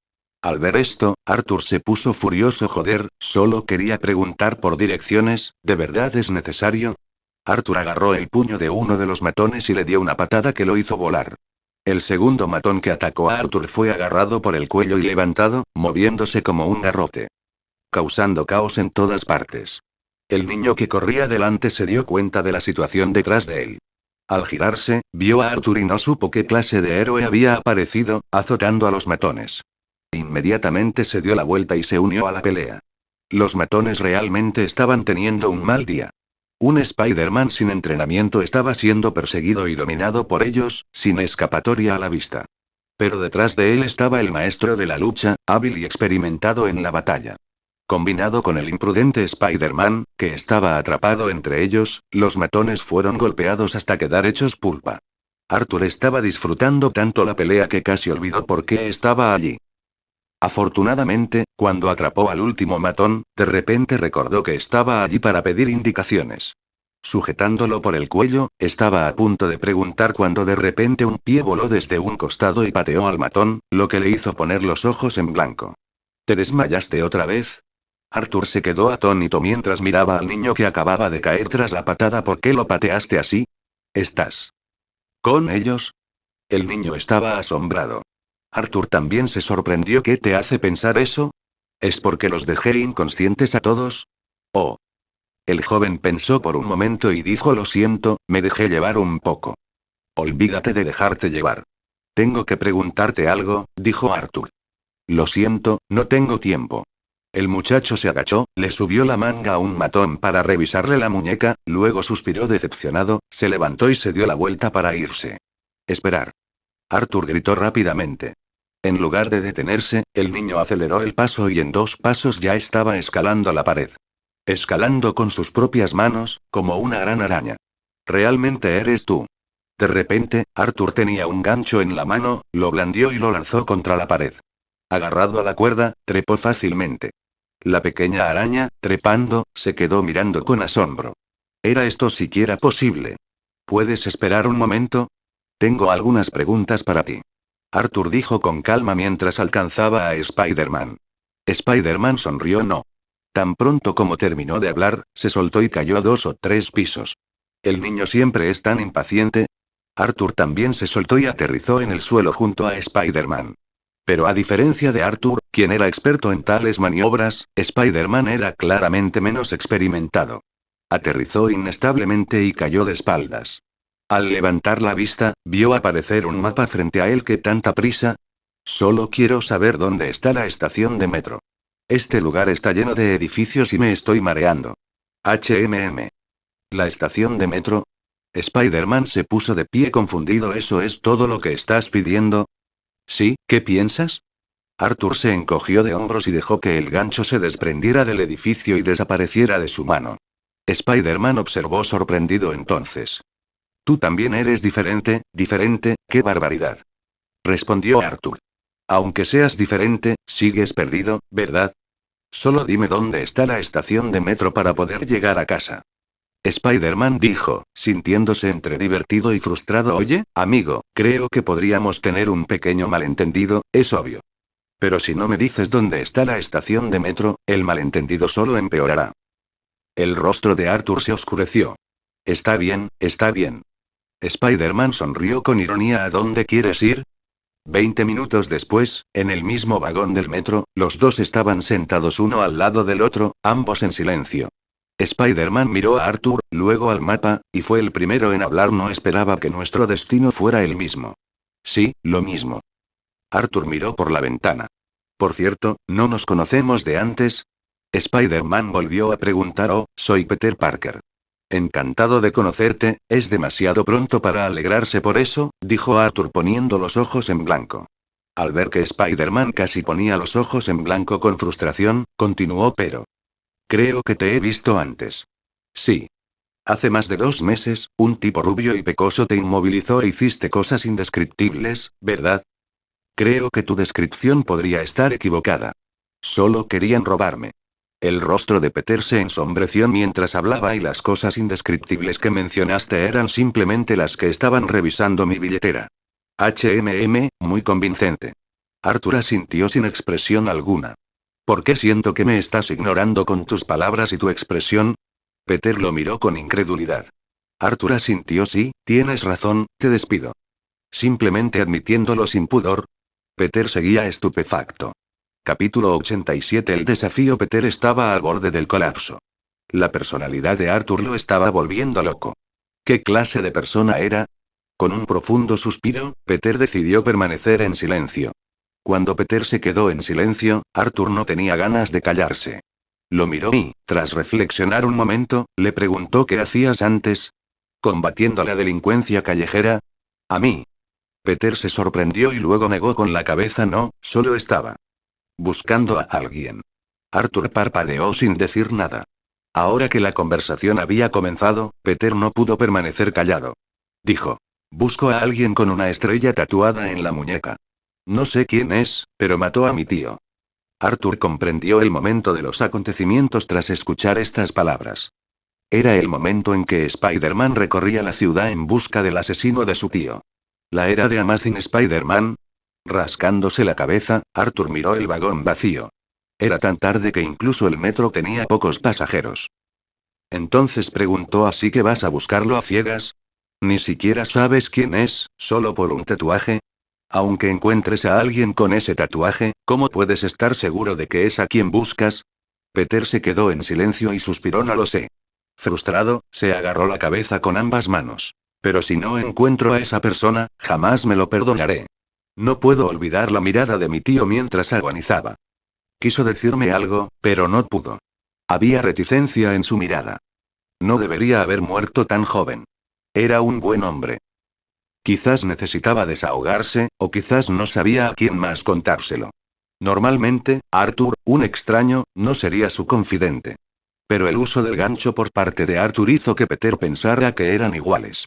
Speaker 1: Al ver esto, Arthur se puso furioso. Joder, solo quería preguntar por direcciones, ¿de verdad es necesario? Arthur agarró el puño de uno de los matones y le dio una patada que lo hizo volar. El segundo matón que atacó a Arthur fue agarrado por el cuello y levantado, moviéndose como un garrote, causando caos en todas partes. El niño que corría delante se dio cuenta de la situación detrás de él. Al girarse, vio a Arthur y no supo qué clase de héroe había aparecido, azotando a los matones. Inmediatamente se dio la vuelta y se unió a la pelea. Los matones realmente estaban teniendo un mal día. Un Spider-Man sin entrenamiento estaba siendo perseguido y dominado por ellos, sin escapatoria a la vista. Pero detrás de él estaba el maestro de la lucha, hábil y experimentado en la batalla. Combinado con el imprudente Spider-Man, que estaba atrapado entre ellos, los matones fueron golpeados hasta quedar hechos pulpa. Arthur estaba disfrutando tanto la pelea que casi olvidó por qué estaba allí. Afortunadamente, cuando atrapó al último matón, de repente recordó que estaba allí para pedir indicaciones. Sujetándolo por el cuello, estaba a punto de preguntar cuando de repente un pie voló desde un costado y pateó al matón, lo que le hizo poner los ojos en blanco. ¿Te desmayaste otra vez? Arthur se quedó atónito mientras miraba al niño que acababa de caer tras la patada. ¿Por qué lo pateaste así? ¿Estás con ellos? El niño estaba asombrado. Arthur también se sorprendió. ¿Qué te hace pensar eso? ¿Es porque los dejé inconscientes a todos? Oh. El joven pensó por un momento y dijo: lo siento, me dejé llevar un poco. Olvídate de dejarte llevar. Tengo que preguntarte algo, dijo Arthur. Lo siento, no tengo tiempo. El muchacho se agachó, le subió la manga a un matón para revisarle la muñeca, luego suspiró decepcionado, se levantó y se dio la vuelta para irse. Esperar. Arthur gritó rápidamente. En lugar de detenerse, el niño aceleró el paso y en 2 pasos ya estaba escalando la pared. Escalando con sus propias manos, como una gran araña. ¿Realmente eres tú? De repente, Arthur tenía un gancho en la mano, lo blandió y lo lanzó contra la pared. Agarrado a la cuerda, trepó fácilmente. La pequeña araña, trepando, se quedó mirando con asombro. ¿Era esto siquiera posible? ¿Puedes esperar un momento? Tengo algunas preguntas para ti. Arthur dijo con calma mientras alcanzaba a Spider-Man. Spider-Man sonrió. No. Tan pronto como terminó de hablar, se soltó y cayó 2 o 3 pisos. El niño siempre es tan impaciente. Arthur también se soltó y aterrizó en el suelo junto a Spider-Man. Pero a diferencia de Arthur, quien era experto en tales maniobras, Spider-Man era claramente menos experimentado. Aterrizó inestablemente y cayó de espaldas. Al levantar la vista, vio aparecer un mapa frente a él. ¿Qué tanta prisa? Solo quiero saber dónde está la estación de metro. Este lugar está lleno de edificios y me estoy mareando. ¿La estación de metro? Spider-Man se puso de pie confundido. ¿Eso es todo lo que estás pidiendo? Sí, ¿qué piensas? Arthur se encogió de hombros y dejó que el gancho se desprendiera del edificio y desapareciera de su mano. Spider-Man observó sorprendido entonces. Tú también eres diferente, qué barbaridad. Respondió Arthur. Aunque seas diferente, sigues perdido, ¿verdad? Solo dime dónde está la estación de metro para poder llegar a casa. Spider-Man dijo, sintiéndose entre divertido y frustrado. Oye, amigo, creo que podríamos tener un pequeño malentendido, es obvio. Pero si no me dices dónde está la estación de metro, el malentendido solo empeorará. El rostro de Arthur se oscureció. Está bien, está bien. Spider-Man sonrió con ironía. ¿A dónde quieres ir? 20 minutos después, en el mismo vagón del metro, los dos estaban sentados uno al lado del otro, ambos en silencio. Spider-Man miró a Arthur, luego al mapa, y fue el primero en hablar. No esperaba que nuestro destino fuera el mismo. Sí, lo mismo. Arthur miró por la ventana. Por cierto, ¿no nos conocemos de antes? Spider-Man volvió a preguntar. Oh, soy Peter Parker. Encantado de conocerte, es demasiado pronto para alegrarse por eso, dijo Arthur poniendo los ojos en blanco. Al ver que Spider-Man casi ponía los ojos en blanco con frustración, continuó pero. Creo que te he visto antes. Sí. Hace más de 2 meses, un tipo rubio y pecoso te inmovilizó e hiciste cosas indescriptibles, ¿verdad? Creo que tu descripción podría estar equivocada. Solo querían robarme. El rostro de Peter se ensombreció mientras hablaba y las cosas indescriptibles que mencionaste eran simplemente las que estaban revisando mi billetera. Muy convincente. Arthur asintió sin expresión alguna. ¿Por qué siento que me estás ignorando con tus palabras y tu expresión? Peter lo miró con incredulidad. Arthur asintió. Sí, tienes razón, te despido. Simplemente admitiéndolo sin pudor. Peter seguía estupefacto. Capítulo 87. El desafío. Peter estaba al borde del colapso. La personalidad de Arthur lo estaba volviendo loco. ¿Qué clase de persona era? Con un profundo suspiro, Peter decidió permanecer en silencio. Cuando Peter se quedó en silencio, Arthur no tenía ganas de callarse. Lo miró y, tras reflexionar un momento, le preguntó qué hacías antes. ¿Combatiendo la delincuencia callejera? A mí. Peter se sorprendió y luego negó con la cabeza. No, solo estaba buscando a alguien. Arthur parpadeó sin decir nada. Ahora que la conversación había comenzado, Peter no pudo permanecer callado. Dijo. Busco a alguien con una estrella tatuada en la muñeca. No sé quién es, pero mató a mi tío. Arthur comprendió el momento de los acontecimientos tras escuchar estas palabras. Era el momento en que Spider-Man recorría la ciudad en busca del asesino de su tío. ¿La era de Amazing Spider-Man? Rascándose la cabeza, Arthur miró el vagón vacío. Era tan tarde que incluso el metro tenía pocos pasajeros. Entonces preguntó. ¿Así que vas a buscarlo a ciegas? ¿Ni siquiera sabes quién es, solo por un tatuaje? Aunque encuentres a alguien con ese tatuaje, ¿cómo puedes estar seguro de que es a quien buscas? Peter se quedó en silencio y suspiró. No lo sé. Frustrado, se agarró la cabeza con ambas manos. Pero si no encuentro a esa persona, jamás me lo perdonaré. No puedo olvidar la mirada de mi tío mientras agonizaba. Quiso decirme algo, pero no pudo. Había reticencia en su mirada. No debería haber muerto tan joven. Era un buen hombre. Quizás necesitaba desahogarse, o quizás no sabía a quién más contárselo. Normalmente, Arthur, un extraño, no sería su confidente. Pero el uso del gancho por parte de Arthur hizo que Peter pensara que eran iguales.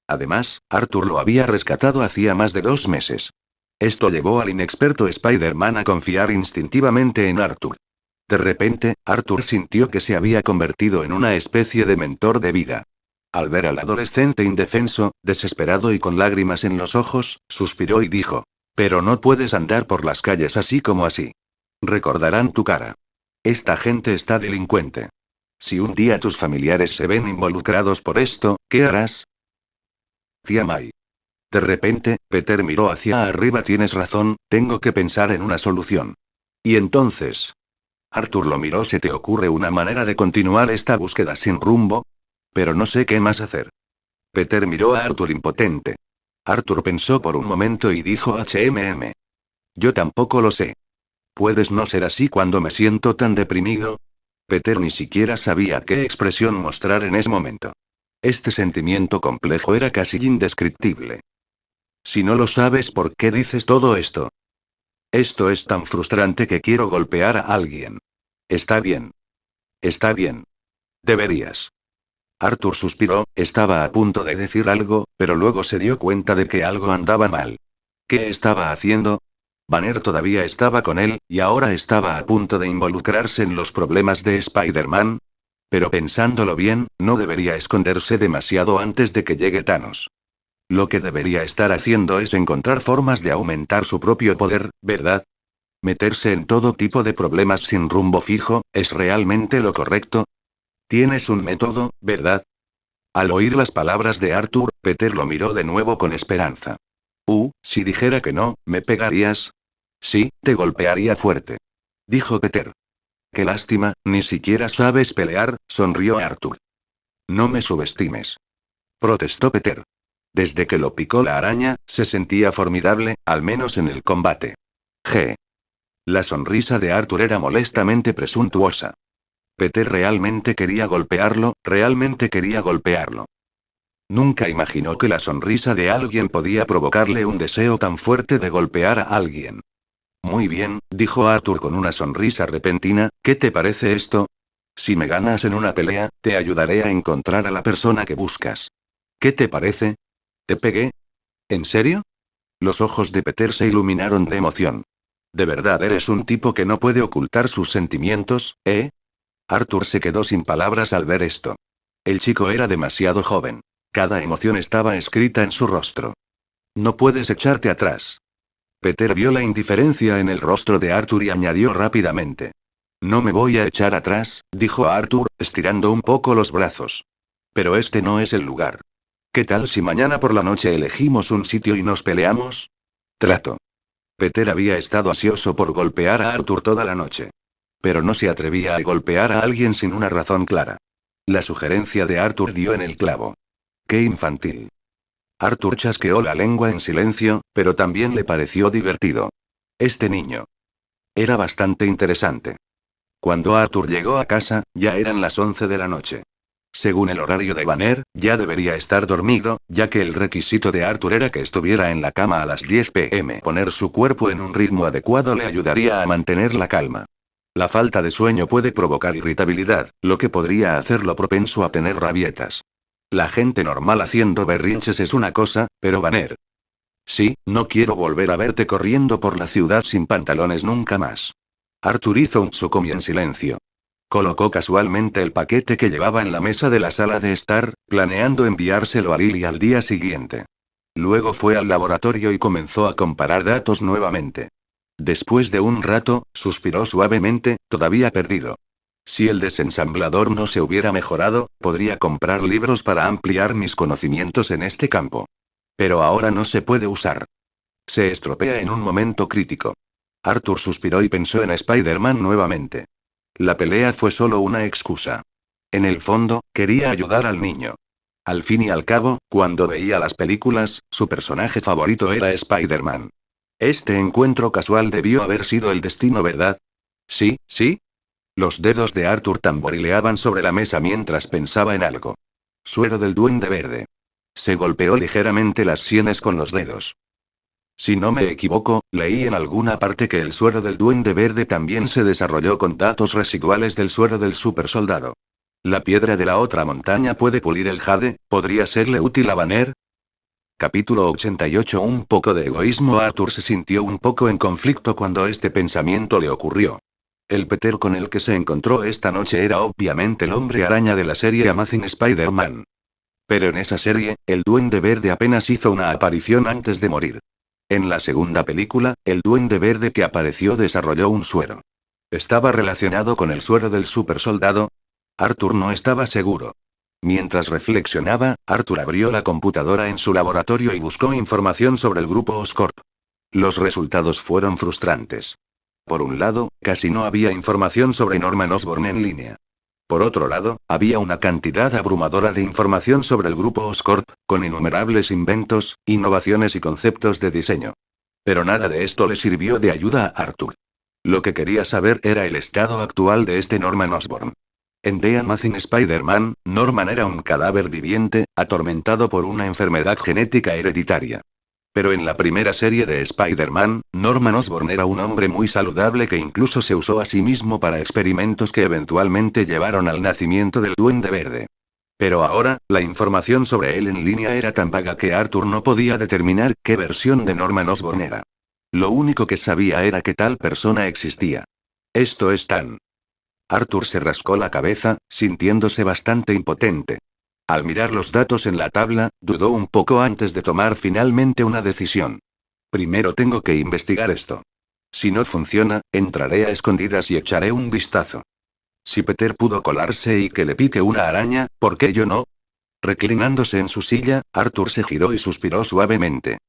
Speaker 1: Además, Arthur lo había rescatado hacía más de 2 meses. Esto llevó al inexperto Spider-Man a confiar instintivamente en Arthur. De repente, Arthur sintió que se había convertido en una especie de mentor de vida. Al ver al adolescente indefenso, desesperado y con lágrimas en los ojos, suspiró y dijo: Pero no puedes andar por las calles así como así. Recordarán tu cara. Esta gente está delincuente. Si un día tus familiares se ven involucrados por esto, ¿qué harás? Tía May. De repente, Peter miró hacia arriba. Tienes razón, tengo que pensar en una solución. ¿Y entonces? Arthur lo miró. ¿Se te ocurre una manera de continuar esta búsqueda sin rumbo? Pero no sé qué más hacer. Peter miró a Arthur impotente. Arthur pensó por un momento y dijo: Yo tampoco lo sé. ¿Puedes no ser así cuando me siento tan deprimido? Peter ni siquiera sabía qué expresión mostrar en ese momento. Este sentimiento complejo era casi indescriptible. Si no lo sabes, ¿por qué dices todo esto? Esto es tan frustrante que quiero golpear a alguien. Está bien. Está bien. Deberías. Arthur suspiró, estaba a punto de decir algo, pero luego se dio cuenta de que algo andaba mal. ¿Qué estaba haciendo? Banner todavía estaba con él, y ahora estaba a punto de involucrarse en los problemas de Spider-Man. Pero pensándolo bien, no debería esconderse demasiado antes de que llegue Thanos. Lo que debería estar haciendo es encontrar formas de aumentar su propio poder, ¿verdad? Meterse en todo tipo de problemas sin rumbo fijo, ¿es realmente lo correcto? Tienes un método, ¿verdad? Al oír las palabras de Arthur, Peter lo miró de nuevo con esperanza. Si dijera que no, ¿me pegarías? Sí, te golpearía fuerte. Dijo Peter. Qué lástima, ni siquiera sabes pelear, sonrió Arthur. No me subestimes. Protestó Peter. Desde que lo picó la araña, se sentía formidable, al menos en el combate. G. La sonrisa de Arthur era molestamente presuntuosa. Peter realmente quería golpearlo, realmente quería golpearlo. Nunca imaginó que la sonrisa de alguien podía provocarle un deseo tan fuerte de golpear a alguien. Muy bien, dijo Arthur con una sonrisa repentina, ¿qué te parece esto? Si me ganas en una pelea, te ayudaré a encontrar a la persona que buscas. ¿Qué te parece? ¿Te pegué? ¿En serio? Los ojos de Peter se iluminaron de emoción. ¿De verdad eres un tipo que no puede ocultar sus sentimientos, eh? Arthur se quedó sin palabras al ver esto. El chico era demasiado joven. Cada emoción estaba escrita en su rostro. No puedes echarte atrás. Peter vio la indiferencia en el rostro de Arthur y añadió rápidamente. No me voy a echar atrás, dijo Arthur, estirando un poco los brazos. Pero este no es el lugar. ¿Qué tal si mañana por la noche elegimos un sitio y nos peleamos? Trato. Peter había estado ansioso por golpear a Arthur toda la noche. Pero no se atrevía a golpear a alguien sin una razón clara. La sugerencia de Arthur dio en el clavo. ¡Qué infantil! Arthur chasqueó la lengua en silencio, pero también le pareció divertido. Este niño. Era bastante interesante. Cuando Arthur llegó a casa, ya eran las 11 de la noche. Según el horario de Banner, ya debería estar dormido, ya que el requisito de Arthur era que estuviera en la cama a las 10 p.m. Poner su cuerpo en un ritmo adecuado le ayudaría a mantener la calma. La falta de sueño puede provocar irritabilidad, lo que podría hacerlo propenso a tener rabietas. La gente normal haciendo berrinches es una cosa, pero Banner. Sí, no quiero volver a verte corriendo por la ciudad sin pantalones nunca más. Arthur hizo un tsukomi en silencio. Colocó casualmente el paquete que llevaba en la mesa de la sala de estar, planeando enviárselo a Lily al día siguiente. Luego fue al laboratorio y comenzó a comparar datos nuevamente. Después de un rato, suspiró suavemente, todavía perdido. Si el desensamblador no se hubiera mejorado, podría comprar libros para ampliar mis conocimientos en este campo. Pero ahora no se puede usar. Se estropea en un momento crítico. Arthur suspiró y pensó en Spider-Man nuevamente. La pelea fue solo una excusa. En el fondo, quería ayudar al niño. Al fin y al cabo, cuando veía las películas, su personaje favorito era Spider-Man. Este encuentro casual debió haber sido el destino, ¿verdad? Sí, sí. Los dedos de Arthur tamborileaban sobre la mesa mientras pensaba en algo. Suero del Duende Verde. Se golpeó ligeramente las sienes con los dedos. Si no me equivoco, leí en alguna parte que el suero del Duende Verde también se desarrolló con datos residuales del suero del supersoldado. La piedra de la otra montaña puede pulir el jade, ¿podría serle útil a Banner? Capítulo 88. Un poco de egoísmo. Arthur se sintió un poco en conflicto cuando este pensamiento le ocurrió. El Peter con el que se encontró esta noche era obviamente el hombre araña de la serie Amazing Spider-Man. Pero en esa serie, el Duende Verde apenas hizo una aparición antes de morir. En la segunda película, el Duende Verde que apareció desarrolló un suero. ¿Estaba relacionado con el suero del supersoldado? Arthur no estaba seguro. Mientras reflexionaba, Arthur abrió la computadora en su laboratorio y buscó información sobre el grupo Oscorp. Los resultados fueron frustrantes. Por un lado, casi no había información sobre Norman Osborn en línea. Por otro lado, había una cantidad abrumadora de información sobre el grupo Oscorp, con innumerables inventos, innovaciones y conceptos de diseño. Pero nada de esto le sirvió de ayuda a Arthur. Lo que quería saber era el estado actual de este Norman Osborn. En The Amazing Spider-Man, Norman era un cadáver viviente, atormentado por una enfermedad genética hereditaria. Pero en la primera serie de Spider-Man, Norman Osborn era un hombre muy saludable que incluso se usó a sí mismo para experimentos que eventualmente llevaron al nacimiento del Duende Verde. Pero ahora, la información sobre él en línea era tan vaga que Arthur no podía determinar qué versión de Norman Osborn era. Lo único que sabía era que tal persona existía. Esto es tan... Arthur se rascó la cabeza, sintiéndose bastante impotente. Al mirar los datos en la tabla, dudó un poco antes de tomar finalmente una decisión. Primero tengo que investigar esto. Si no funciona, entraré a escondidas y echaré un vistazo. Si Peter pudo colarse y que le pique una araña, ¿por qué yo no? Reclinándose en su silla, Arthur se giró y suspiró suavemente.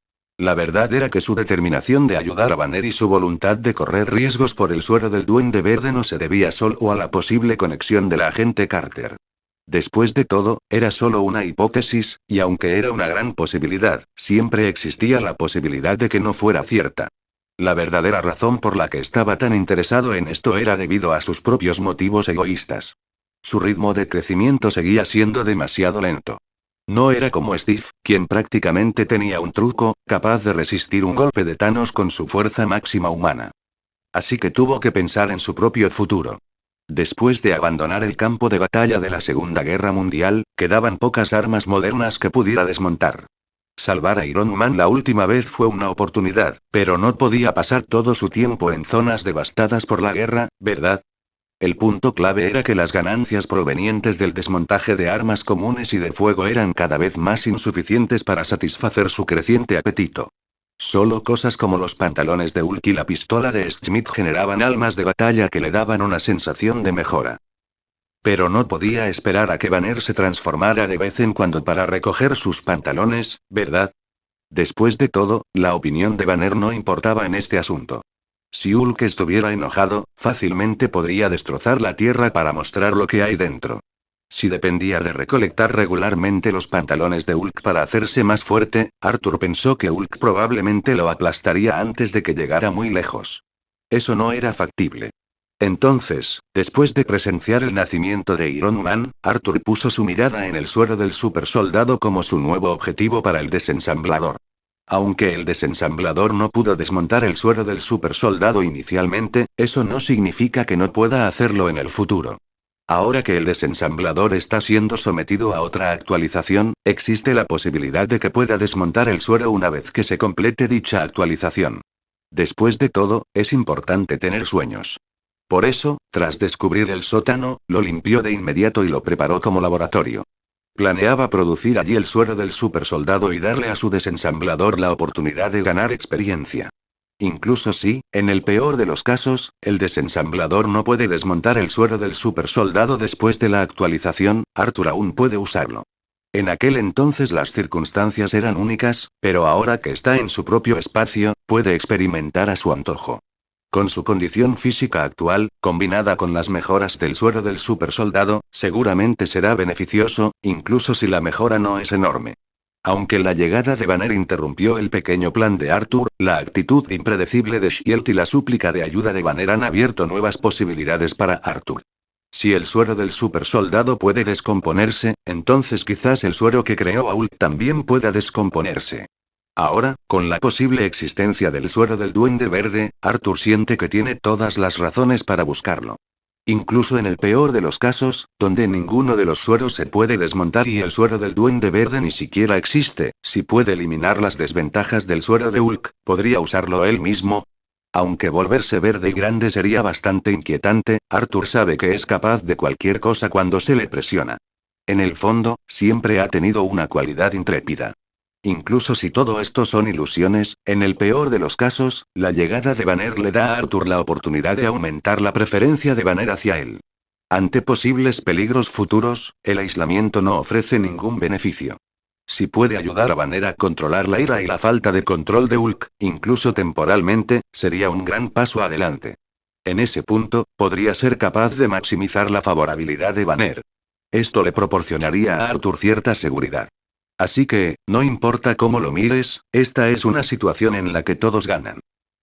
Speaker 1: La verdad era que su determinación de ayudar a Banner y su voluntad de correr riesgos por el suero del Duende Verde no se debía solo a la posible conexión de la agente Carter. Después de todo, era solo una hipótesis, y aunque era una gran posibilidad, siempre existía la posibilidad de que no fuera cierta. La verdadera razón por la que estaba tan interesado en esto era debido a sus propios motivos egoístas. Su ritmo de crecimiento seguía siendo demasiado lento. No era como Steve, quien prácticamente tenía un truco, capaz de resistir un golpe de Thanos con su fuerza máxima humana. Así que tuvo que pensar en su propio futuro. Después de abandonar el campo de batalla de la Segunda Guerra Mundial, quedaban pocas armas modernas que pudiera desmontar. Salvar a Iron Man la última vez fue una oportunidad, pero no podía pasar todo su tiempo en zonas devastadas por la guerra, ¿verdad? El punto clave era que las ganancias provenientes del desmontaje de armas comunes y de fuego eran cada vez más insuficientes para satisfacer su creciente apetito. Solo cosas como los pantalones de Hulk y la pistola de Schmidt generaban almas de batalla que le daban una sensación de mejora. Pero no podía esperar a que Banner se transformara de vez en cuando para recoger sus pantalones, ¿verdad? Después de todo, la opinión de Banner no importaba en este asunto. Si Hulk estuviera enojado, fácilmente podría destrozar la Tierra para mostrar lo que hay dentro. Si dependía de recolectar regularmente los pantalones de Hulk para hacerse más fuerte, Arthur pensó que Hulk probablemente lo aplastaría antes de que llegara muy lejos. Eso no era factible. Entonces, después de presenciar el nacimiento de Iron Man, Arthur puso su mirada en el suero del supersoldado como su nuevo objetivo para el desensamblador. Aunque el desensamblador no pudo desmontar el suero del supersoldado inicialmente, eso no significa que no pueda hacerlo en el futuro. Ahora que el desensamblador está siendo sometido a otra actualización, existe la posibilidad de que pueda desmontar el suero una vez que se complete dicha actualización. Después de todo, es importante tener sueños. Por eso, tras descubrir el sótano, lo limpió de inmediato y lo preparó como laboratorio. Planeaba producir allí el suero del supersoldado y darle a su desensamblador la oportunidad de ganar experiencia. Incluso si, en el peor de los casos, el desensamblador no puede desmontar el suero del supersoldado después de la actualización, Arthur aún puede usarlo. En aquel entonces las circunstancias eran únicas, pero ahora que está en su propio espacio, puede experimentar a su antojo. Con su condición física actual, combinada con las mejoras del suero del supersoldado, seguramente será beneficioso, incluso si la mejora no es enorme. Aunque la llegada de Banner interrumpió el pequeño plan de Arthur, la actitud impredecible de Shield y la súplica de ayuda de Banner han abierto nuevas posibilidades para Arthur. Si el suero del supersoldado puede descomponerse, entonces quizás el suero que creó Hulk también pueda descomponerse. Ahora, con la posible existencia del suero del Duende Verde, Arthur siente que tiene todas las razones para buscarlo. Incluso en el peor de los casos, donde ninguno de los sueros se puede desmontar y el suero del Duende Verde ni siquiera existe, si puede eliminar las desventajas del suero de Hulk, ¿podría usarlo él mismo? Aunque volverse verde y grande sería bastante inquietante, Arthur sabe que es capaz de cualquier cosa cuando se le presiona. En el fondo, siempre ha tenido una cualidad intrépida. Incluso si todo esto son ilusiones, en el peor de los casos, la llegada de Banner le da a Arthur la oportunidad de aumentar la preferencia de Banner hacia él. Ante posibles peligros futuros, el aislamiento no ofrece ningún beneficio. Si puede ayudar a Banner a controlar la ira y la falta de control de Hulk, incluso temporalmente, sería un gran paso adelante. En ese punto, podría ser capaz de maximizar la favorabilidad de Banner. Esto le proporcionaría a Arthur cierta seguridad. Así que, no importa cómo lo mires, esta es una situación en la que todos ganan.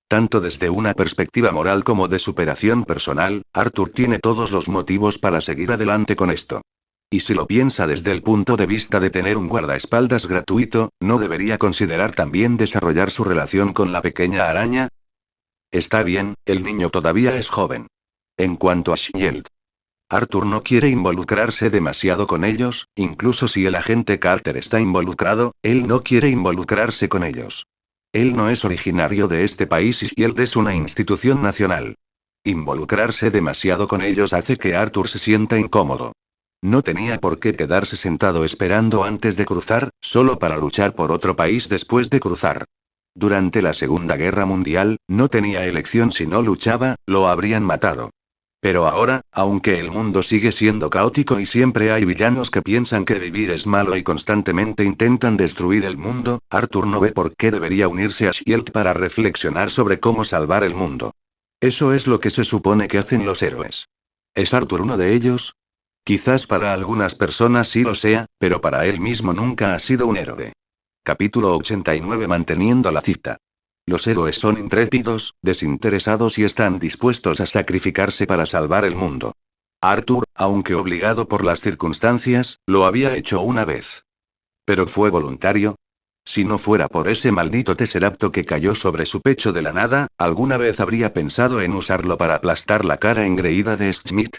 Speaker 1: Tanto desde una perspectiva moral como de superación personal, Arthur tiene todos los motivos para seguir adelante con esto. Y si lo piensa desde el punto de vista de tener un guardaespaldas gratuito, ¿no debería considerar también desarrollar su relación con la pequeña araña? Está bien, el niño todavía es joven. En cuanto a Shield, Arthur no quiere involucrarse demasiado con ellos, incluso si el agente Carter está involucrado, él no quiere involucrarse con ellos. Él no es originario de este país y Shield es una institución nacional. Involucrarse demasiado con ellos hace que Arthur se sienta incómodo. No tenía por qué quedarse sentado esperando antes de cruzar, solo para luchar por otro país después de cruzar. Durante la Segunda Guerra Mundial, no tenía elección si no luchaba, lo habrían matado. Pero ahora, aunque el mundo sigue siendo caótico y siempre hay villanos que piensan que vivir es malo y constantemente intentan destruir el mundo, Arthur no ve por qué debería unirse a Shield para reflexionar sobre cómo salvar el mundo. Eso es lo que se supone que hacen los héroes. ¿Es Arthur uno de ellos? Quizás para algunas personas sí lo sea, pero para él mismo nunca ha sido un héroe. Capítulo 89. Manteniendo la cita. Los héroes son intrépidos, desinteresados y están dispuestos a sacrificarse para salvar el mundo. Arthur, aunque obligado por las circunstancias, lo había hecho una vez. ¿Pero fue voluntario? Si no fuera por ese maldito Tesseracto que cayó sobre su pecho de la nada, ¿alguna vez habría pensado en usarlo para aplastar la cara engreída de Schmidt?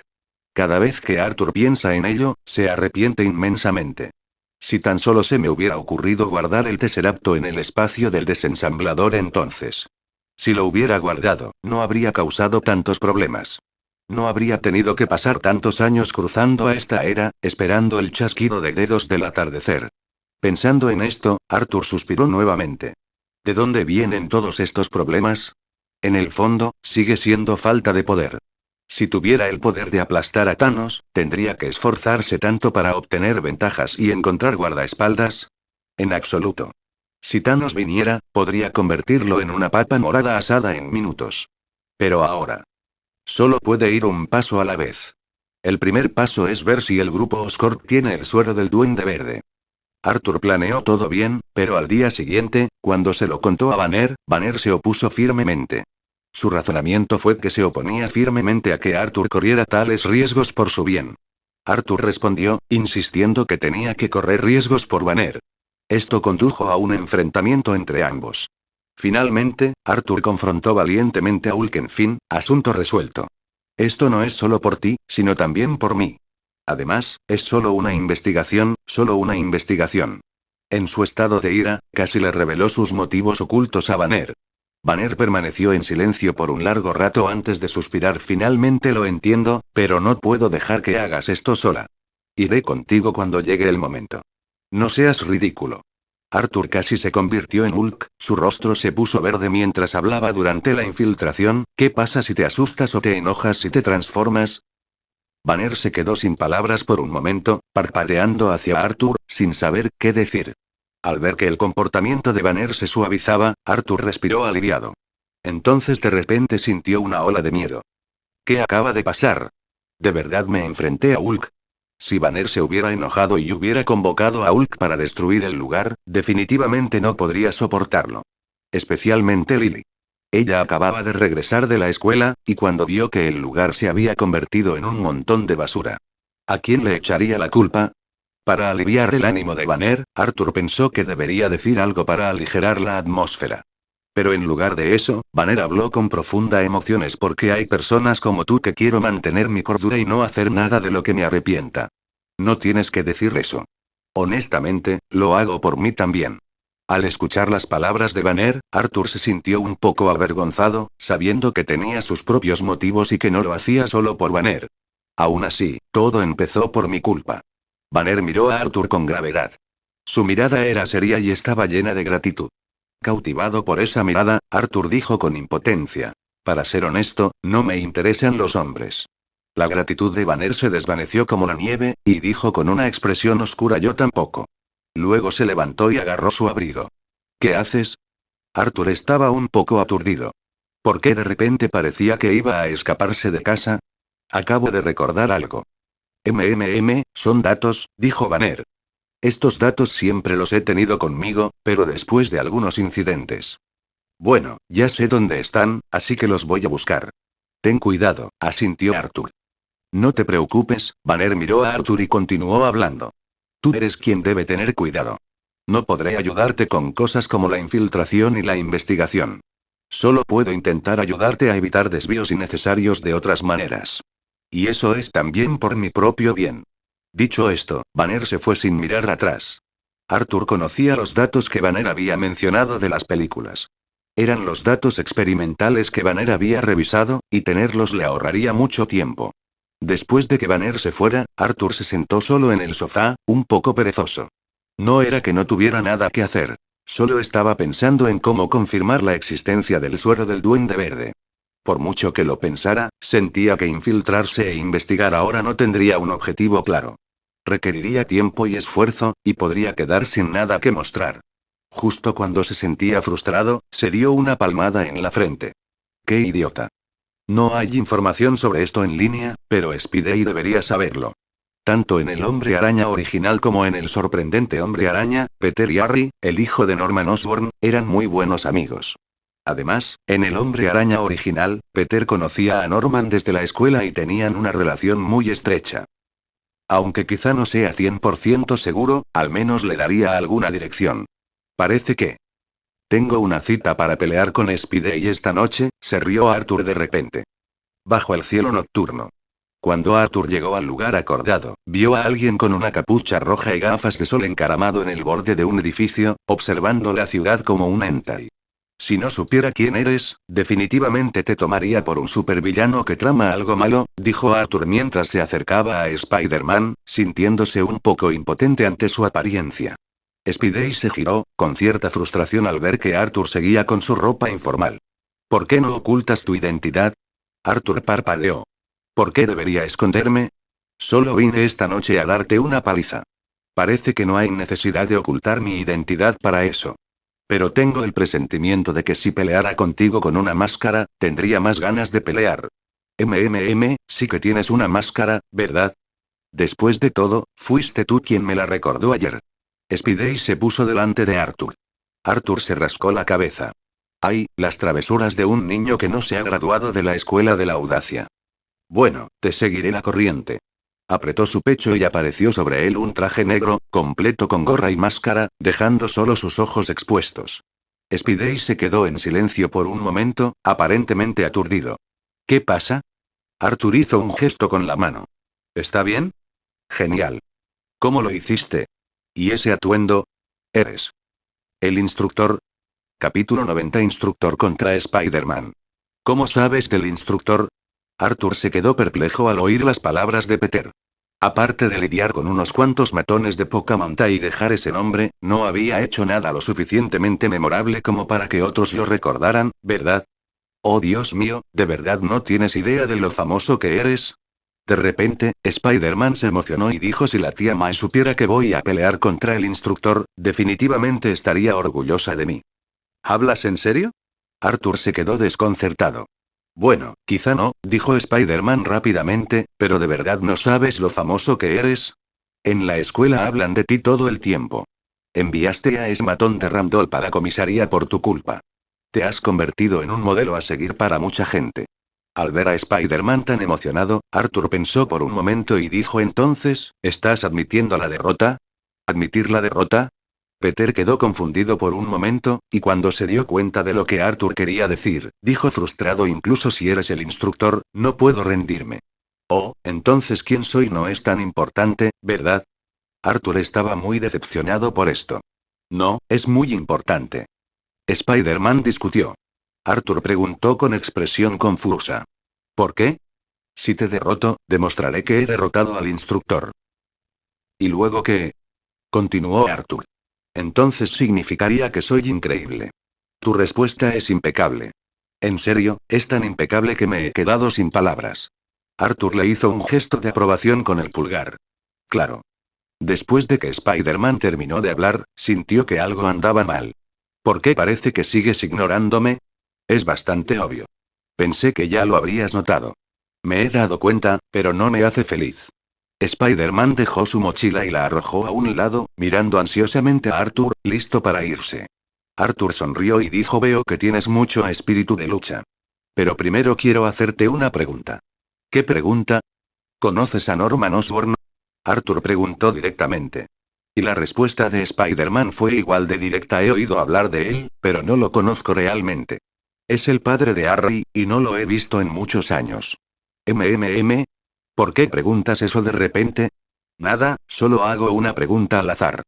Speaker 1: Cada vez que Arthur piensa en ello, se arrepiente inmensamente. Si tan solo se me hubiera ocurrido guardar el Tesseracto en el espacio del desensamblador entonces. Si lo hubiera guardado, no habría causado tantos problemas. No habría tenido que pasar tantos años cruzando a esta era, esperando el chasquido de dedos del atardecer. Pensando en esto, Arthur suspiró nuevamente. ¿De dónde vienen todos estos problemas? En el fondo, sigue siendo falta de poder. Si tuviera el poder de aplastar a Thanos, ¿tendría que esforzarse tanto para obtener ventajas y encontrar guardaespaldas? En absoluto. Si Thanos viniera, podría convertirlo en una papa morada asada en minutos. Pero ahora. Solo puede ir un paso a la vez. El primer paso es ver si el grupo Oscorp tiene el suero del Duende Verde. Arthur planeó todo bien, pero al día siguiente, cuando se lo contó a Banner, Banner se opuso firmemente. Su razonamiento fue que se oponía firmemente a que Arthur corriera tales riesgos por su bien. Arthur respondió, insistiendo que tenía que correr riesgos por Banner. Esto condujo a un enfrentamiento entre ambos. Finalmente, Arthur confrontó valientemente a Hulk. En fin, asunto resuelto. Esto no es solo por ti, sino también por mí. Además, es solo una investigación, solo una investigación. En su estado de ira, casi le reveló sus motivos ocultos a Banner. Banner permaneció en silencio por un largo rato antes de suspirar. Finalmente lo entiendo, pero no puedo dejar que hagas esto sola. Iré contigo cuando llegue el momento. No seas ridículo. Arthur casi se convirtió en Hulk, su rostro se puso verde mientras hablaba durante la infiltración. ¿Qué pasa si te asustas o te enojas si te transformas? Banner se quedó sin palabras por un momento, parpadeando hacia Arthur, sin saber qué decir. Al ver que el comportamiento de Banner se suavizaba, Arthur respiró aliviado. Entonces de repente sintió una ola de miedo. ¿Qué acaba de pasar? ¿De verdad me enfrenté a Hulk? Si Banner se hubiera enojado y hubiera convocado a Hulk para destruir el lugar, definitivamente no podría soportarlo. Especialmente Lily. Ella acababa de regresar de la escuela, y cuando vio que el lugar se había convertido en un montón de basura. ¿A quién le echaría la culpa? Para aliviar el ánimo de Banner, Arthur pensó que debería decir algo para aligerar la atmósfera. Pero en lugar de eso, Banner habló con profunda emoción. Es porque hay personas como tú que quiero mantener mi cordura y no hacer nada de lo que me arrepienta. No tienes que decir eso. Honestamente, lo hago por mí también. Al escuchar las palabras de Banner, Arthur se sintió un poco avergonzado, sabiendo que tenía sus propios motivos y que no lo hacía solo por Banner. Aún así, todo empezó por mi culpa. Banner miró a Arthur con gravedad. Su mirada era seria y estaba llena de gratitud. Cautivado por esa mirada, Arthur dijo con impotencia. Para ser honesto, no me interesan los hombres. La gratitud de Banner se desvaneció como la nieve, y dijo con una expresión oscura: yo tampoco. Luego se levantó y agarró su abrigo. ¿Qué haces? Arthur estaba un poco aturdido. ¿Por qué de repente parecía que iba a escaparse de casa? Acabo de recordar algo. Son datos, dijo Banner. Estos datos siempre los he tenido conmigo, pero después de algunos incidentes. Bueno, ya sé dónde están, así que los voy a buscar. Ten cuidado, asintió Arthur. No te preocupes, Banner miró a Arthur y continuó hablando. Tú eres quien debe tener cuidado. No podré ayudarte con cosas como la infiltración y la investigación. Solo puedo intentar ayudarte a evitar desvíos innecesarios de otras maneras. Y eso es también por mi propio bien. Dicho esto, Banner se fue sin mirar atrás. Arthur conocía los datos que Banner había mencionado de las películas. Eran los datos experimentales que Banner había revisado, y tenerlos le ahorraría mucho tiempo. Después de que Banner se fuera, Arthur se sentó solo en el sofá, un poco perezoso. No era que no tuviera nada que hacer. Solo estaba pensando en cómo confirmar la existencia del suero del Duende Verde. Por mucho que lo pensara, sentía que infiltrarse e investigar ahora no tendría un objetivo claro. Requeriría tiempo y esfuerzo, y podría quedar sin nada que mostrar. Justo cuando se sentía frustrado, se dio una palmada en la frente. ¡Qué idiota! No hay información sobre esto en línea, pero Spidey debería saberlo. Tanto en el Hombre Araña original como en el sorprendente Hombre Araña, Peter y Harry, el hijo de Norman Osborn, eran muy buenos amigos. Además, en el Hombre Araña original, Peter conocía a Norman desde la escuela y tenían una relación muy estrecha. Aunque quizá no sea 100% seguro, al menos le daría alguna dirección. Parece que... Tengo una cita para pelear con Spidey esta noche, se rió Arthur de repente. Bajo el cielo nocturno. Cuando Arthur llegó al lugar acordado, vio a alguien con una capucha roja y gafas de sol encaramado en el borde de un edificio, observando la ciudad como un hentai. Si no supiera quién eres, definitivamente te tomaría por un supervillano que trama algo malo, dijo Arthur mientras se acercaba a Spider-Man, sintiéndose un poco impotente ante su apariencia. Spidey se giró, con cierta frustración al ver que Arthur seguía con su ropa informal. ¿Por qué no ocultas tu identidad? Arthur parpadeó. ¿Por qué debería esconderme? Solo vine esta noche a darte una paliza. Parece que no hay necesidad de ocultar mi identidad para eso. Pero tengo el presentimiento de que si peleara contigo con una máscara, tendría más ganas de pelear. Sí que tienes una máscara, ¿verdad? Después de todo, fuiste tú quien me la recordó ayer. Spidey se puso delante de Arthur. Arthur se rascó la cabeza. Ay, las travesuras de un niño que no se ha graduado de la escuela de la audacia. Bueno, te seguiré la corriente. Apretó su pecho y apareció sobre él un traje negro, completo con gorra y máscara, dejando solo sus ojos expuestos. Spidey se quedó en silencio por un momento, aparentemente aturdido. ¿Qué pasa? Arthur hizo un gesto con la mano. ¿Está bien? Genial. ¿Cómo lo hiciste? ¿Y ese atuendo? Eres el instructor. Capítulo 90. Instructor contra Spider-Man. ¿Cómo sabes del instructor? Arthur se quedó perplejo al oír las palabras de Peter. Aparte de lidiar con unos cuantos matones de poca monta y dejar ese nombre, no había hecho nada lo suficientemente memorable como para que otros lo recordaran, ¿verdad? Oh Dios mío, ¿de verdad no tienes idea de lo famoso que eres? De repente, Spider-Man se emocionó y dijo: si la tía May supiera que voy a pelear contra el instructor, definitivamente estaría orgullosa de mí. ¿Hablas en serio? Arthur se quedó desconcertado. Bueno, quizá no, dijo Spider-Man rápidamente, pero ¿de verdad no sabes lo famoso que eres? En la escuela hablan de ti todo el tiempo. Enviaste a ese matón de Randolph a la comisaría por tu culpa. Te has convertido en un modelo a seguir para mucha gente. Al ver a Spider-Man tan emocionado, Arthur pensó por un momento y dijo: entonces, ¿estás admitiendo la derrota? ¿Admitir la derrota? Peter quedó confundido por un momento, y cuando se dio cuenta de lo que Arthur quería decir, dijo frustrado: incluso si eres el instructor, no puedo rendirme. Oh, entonces ¿quién soy? No es tan importante, ¿verdad? Arthur estaba muy decepcionado por esto. No, es muy importante. Spider-Man discutió. Arthur preguntó con expresión confusa. ¿Por qué? Si te derroto, demostraré que he derrotado al instructor. ¿Y luego qué? Continuó Arthur. Entonces significaría que soy increíble. Tu respuesta es impecable. En serio, es tan impecable que me he quedado sin palabras. Arthur le hizo un gesto de aprobación con el pulgar. Claro. Después de que Spider-Man terminó de hablar, sintió que algo andaba mal. ¿Por qué parece que sigues ignorándome? Es bastante obvio. Pensé que ya lo habrías notado. Me he dado cuenta, pero no me hace feliz. Spider-Man dejó su mochila y la arrojó a un lado, mirando ansiosamente a Arthur, listo para irse. Arthur sonrió y dijo: veo que tienes mucho espíritu de lucha. Pero primero quiero hacerte una pregunta. ¿Qué pregunta? ¿Conoces a Norman Osborn? Arthur preguntó directamente. Y la respuesta de Spider-Man fue igual de directa: he oído hablar de él, pero no lo conozco realmente. Es el padre de Harry, y no lo he visto en muchos años. ¿Por qué preguntas eso de repente? Nada, solo hago una pregunta al azar.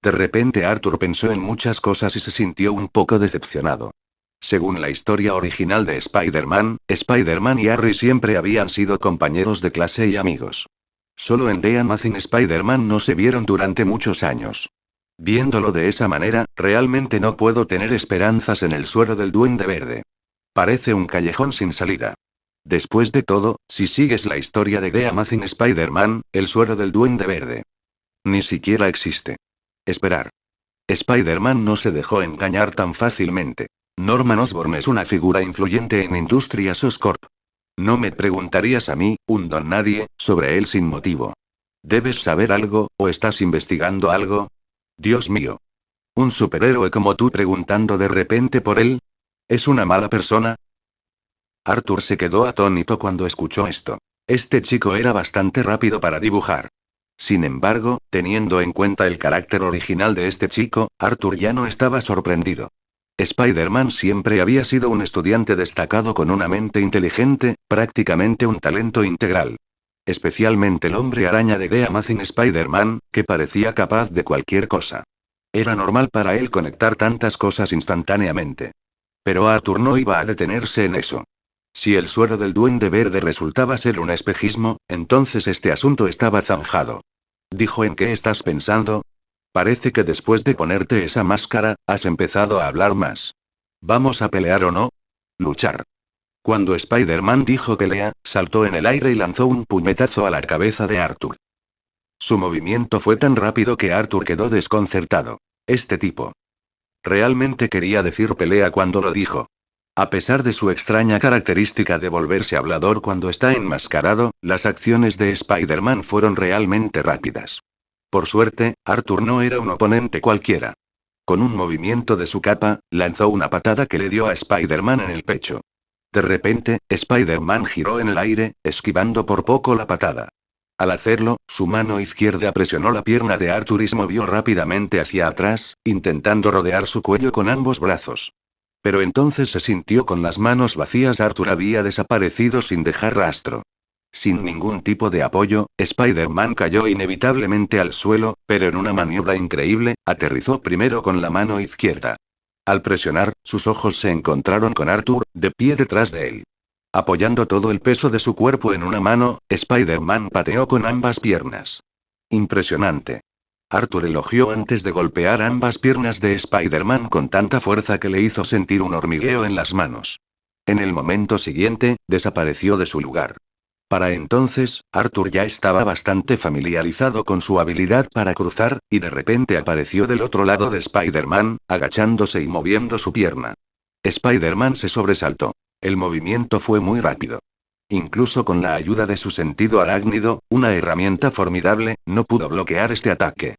Speaker 1: De repente Arthur pensó en muchas cosas y se sintió un poco decepcionado. Según la historia original de Spider-Man, Spider-Man y Harry siempre habían sido compañeros de clase y amigos. Solo en The Amazing Spider-Man no se vieron durante muchos años. Viéndolo de esa manera, realmente no puedo tener esperanzas en el suero del Duende Verde. Parece un callejón sin salida. Después de todo, si sigues la historia de The Amazing Spider-Man, el suero del Duende Verde ni siquiera existe. Esperar. Spider-Man no se dejó engañar tan fácilmente. Norman Osborn es una figura influyente en Industrias Oscorp. No me preguntarías a mí, un don nadie, sobre él sin motivo. ¿Debes saber algo, o estás investigando algo? Dios mío. ¿Un superhéroe como tú preguntando de repente por él? ¿Es una mala persona? Arthur se quedó atónito cuando escuchó esto. Este chico era bastante rápido para dibujar. Sin embargo, teniendo en cuenta el carácter original de este chico, Arthur ya no estaba sorprendido. Spider-Man siempre había sido un estudiante destacado con una mente inteligente, prácticamente un talento integral. Especialmente el hombre araña de The Amazing Spider-Man, que parecía capaz de cualquier cosa. Era normal para él conectar tantas cosas instantáneamente. Pero Arthur no iba a detenerse en eso. Si el suero del Duende Verde resultaba ser un espejismo, entonces este asunto estaba zanjado. Dijo: ¿en qué estás pensando? Parece que después de ponerte esa máscara, has empezado a hablar más. ¿Vamos a pelear o no? Luchar. Cuando Spider-Man dijo pelea, saltó en el aire y lanzó un puñetazo a la cabeza de Arthur. Su movimiento fue tan rápido que Arthur quedó desconcertado. Este tipo. Realmente quería decir pelea cuando lo dijo. A pesar de su extraña característica de volverse hablador cuando está enmascarado, las acciones de Spider-Man fueron realmente rápidas. Por suerte, Arthur no era un oponente cualquiera. Con un movimiento de su capa, lanzó una patada que le dio a Spider-Man en el pecho. De repente, Spider-Man giró en el aire, esquivando por poco la patada. Al hacerlo, su mano izquierda presionó la pierna de Arthur y se movió rápidamente hacia atrás, intentando rodear su cuello con ambos brazos. Pero entonces se sintió con las manos vacías. Arthur había desaparecido sin dejar rastro. Sin ningún tipo de apoyo, Spider-Man cayó inevitablemente al suelo, pero en una maniobra increíble, aterrizó primero con la mano izquierda. Al presionar, sus ojos se encontraron con Arthur, de pie detrás de él. Apoyando todo el peso de su cuerpo en una mano, Spider-Man pateó con ambas piernas. Impresionante. Arthur elogió antes de golpear ambas piernas de Spider-Man con tanta fuerza que le hizo sentir un hormigueo en las manos. En el momento siguiente, desapareció de su lugar. Para entonces, Arthur ya estaba bastante familiarizado con su habilidad para cruzar, y de repente apareció del otro lado de Spider-Man, agachándose y moviendo su pierna. Spider-Man se sobresaltó. El movimiento fue muy rápido. Incluso con la ayuda de su sentido arácnido, una herramienta formidable, no pudo bloquear este ataque.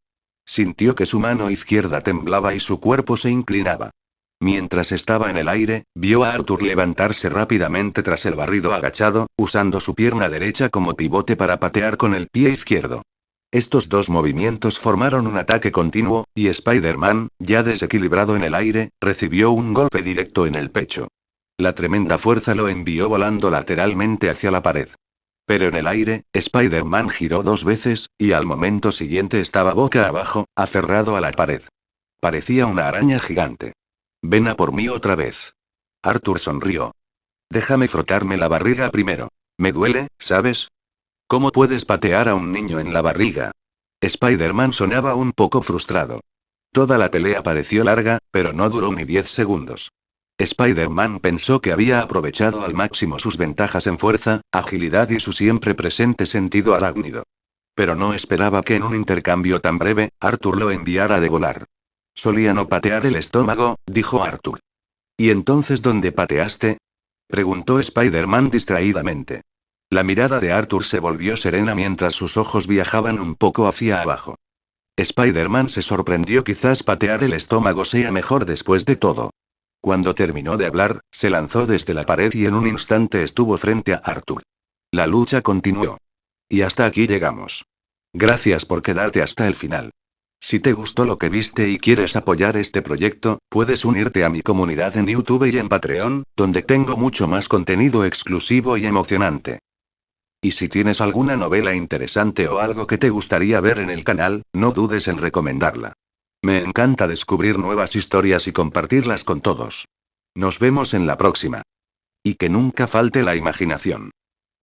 Speaker 1: Sintió que su mano izquierda temblaba y su cuerpo se inclinaba. Mientras estaba en el aire, vio a Arthur levantarse rápidamente tras el barrido agachado, usando su pierna derecha como pivote para patear con el pie izquierdo. Estos dos movimientos formaron un ataque continuo, y Spider-Man, ya desequilibrado en el aire, recibió un golpe directo en el pecho. La tremenda fuerza lo envió volando lateralmente hacia la pared. Pero en el aire, Spider-Man giró 2 veces, y al momento siguiente estaba boca abajo, aferrado a la pared. Parecía una araña gigante. Ven a por mí otra vez. Arthur sonrió. Déjame frotarme la barriga primero. Me duele, ¿sabes? ¿Cómo puedes patear a un niño en la barriga? Spider-Man sonaba un poco frustrado. Toda la pelea pareció larga, pero no duró ni 10 segundos. Spider-Man pensó que había aprovechado al máximo sus ventajas en fuerza, agilidad y su siempre presente sentido arácnido. Pero no esperaba que en un intercambio tan breve, Arthur lo enviara de volar. Solía no patear el estómago, dijo Arthur. ¿Y entonces dónde pateaste? Preguntó Spider-Man distraídamente. La mirada de Arthur se volvió serena mientras sus ojos viajaban un poco hacia abajo. Spider-Man se sorprendió. Quizás patear el estómago sea mejor después de todo. Cuando terminó de hablar, se lanzó desde la pared y en un instante estuvo frente a Arthur. La lucha continuó. Y hasta aquí llegamos. Gracias por quedarte hasta el final. Si te gustó lo que viste y quieres apoyar este proyecto, puedes unirte a mi comunidad en YouTube y en Patreon, donde tengo mucho más contenido exclusivo y emocionante. Y si tienes alguna novela interesante o algo que te gustaría ver en el canal, no dudes en recomendarla. Me encanta descubrir nuevas historias y compartirlas con todos. Nos vemos en la próxima. Y que nunca falte la imaginación.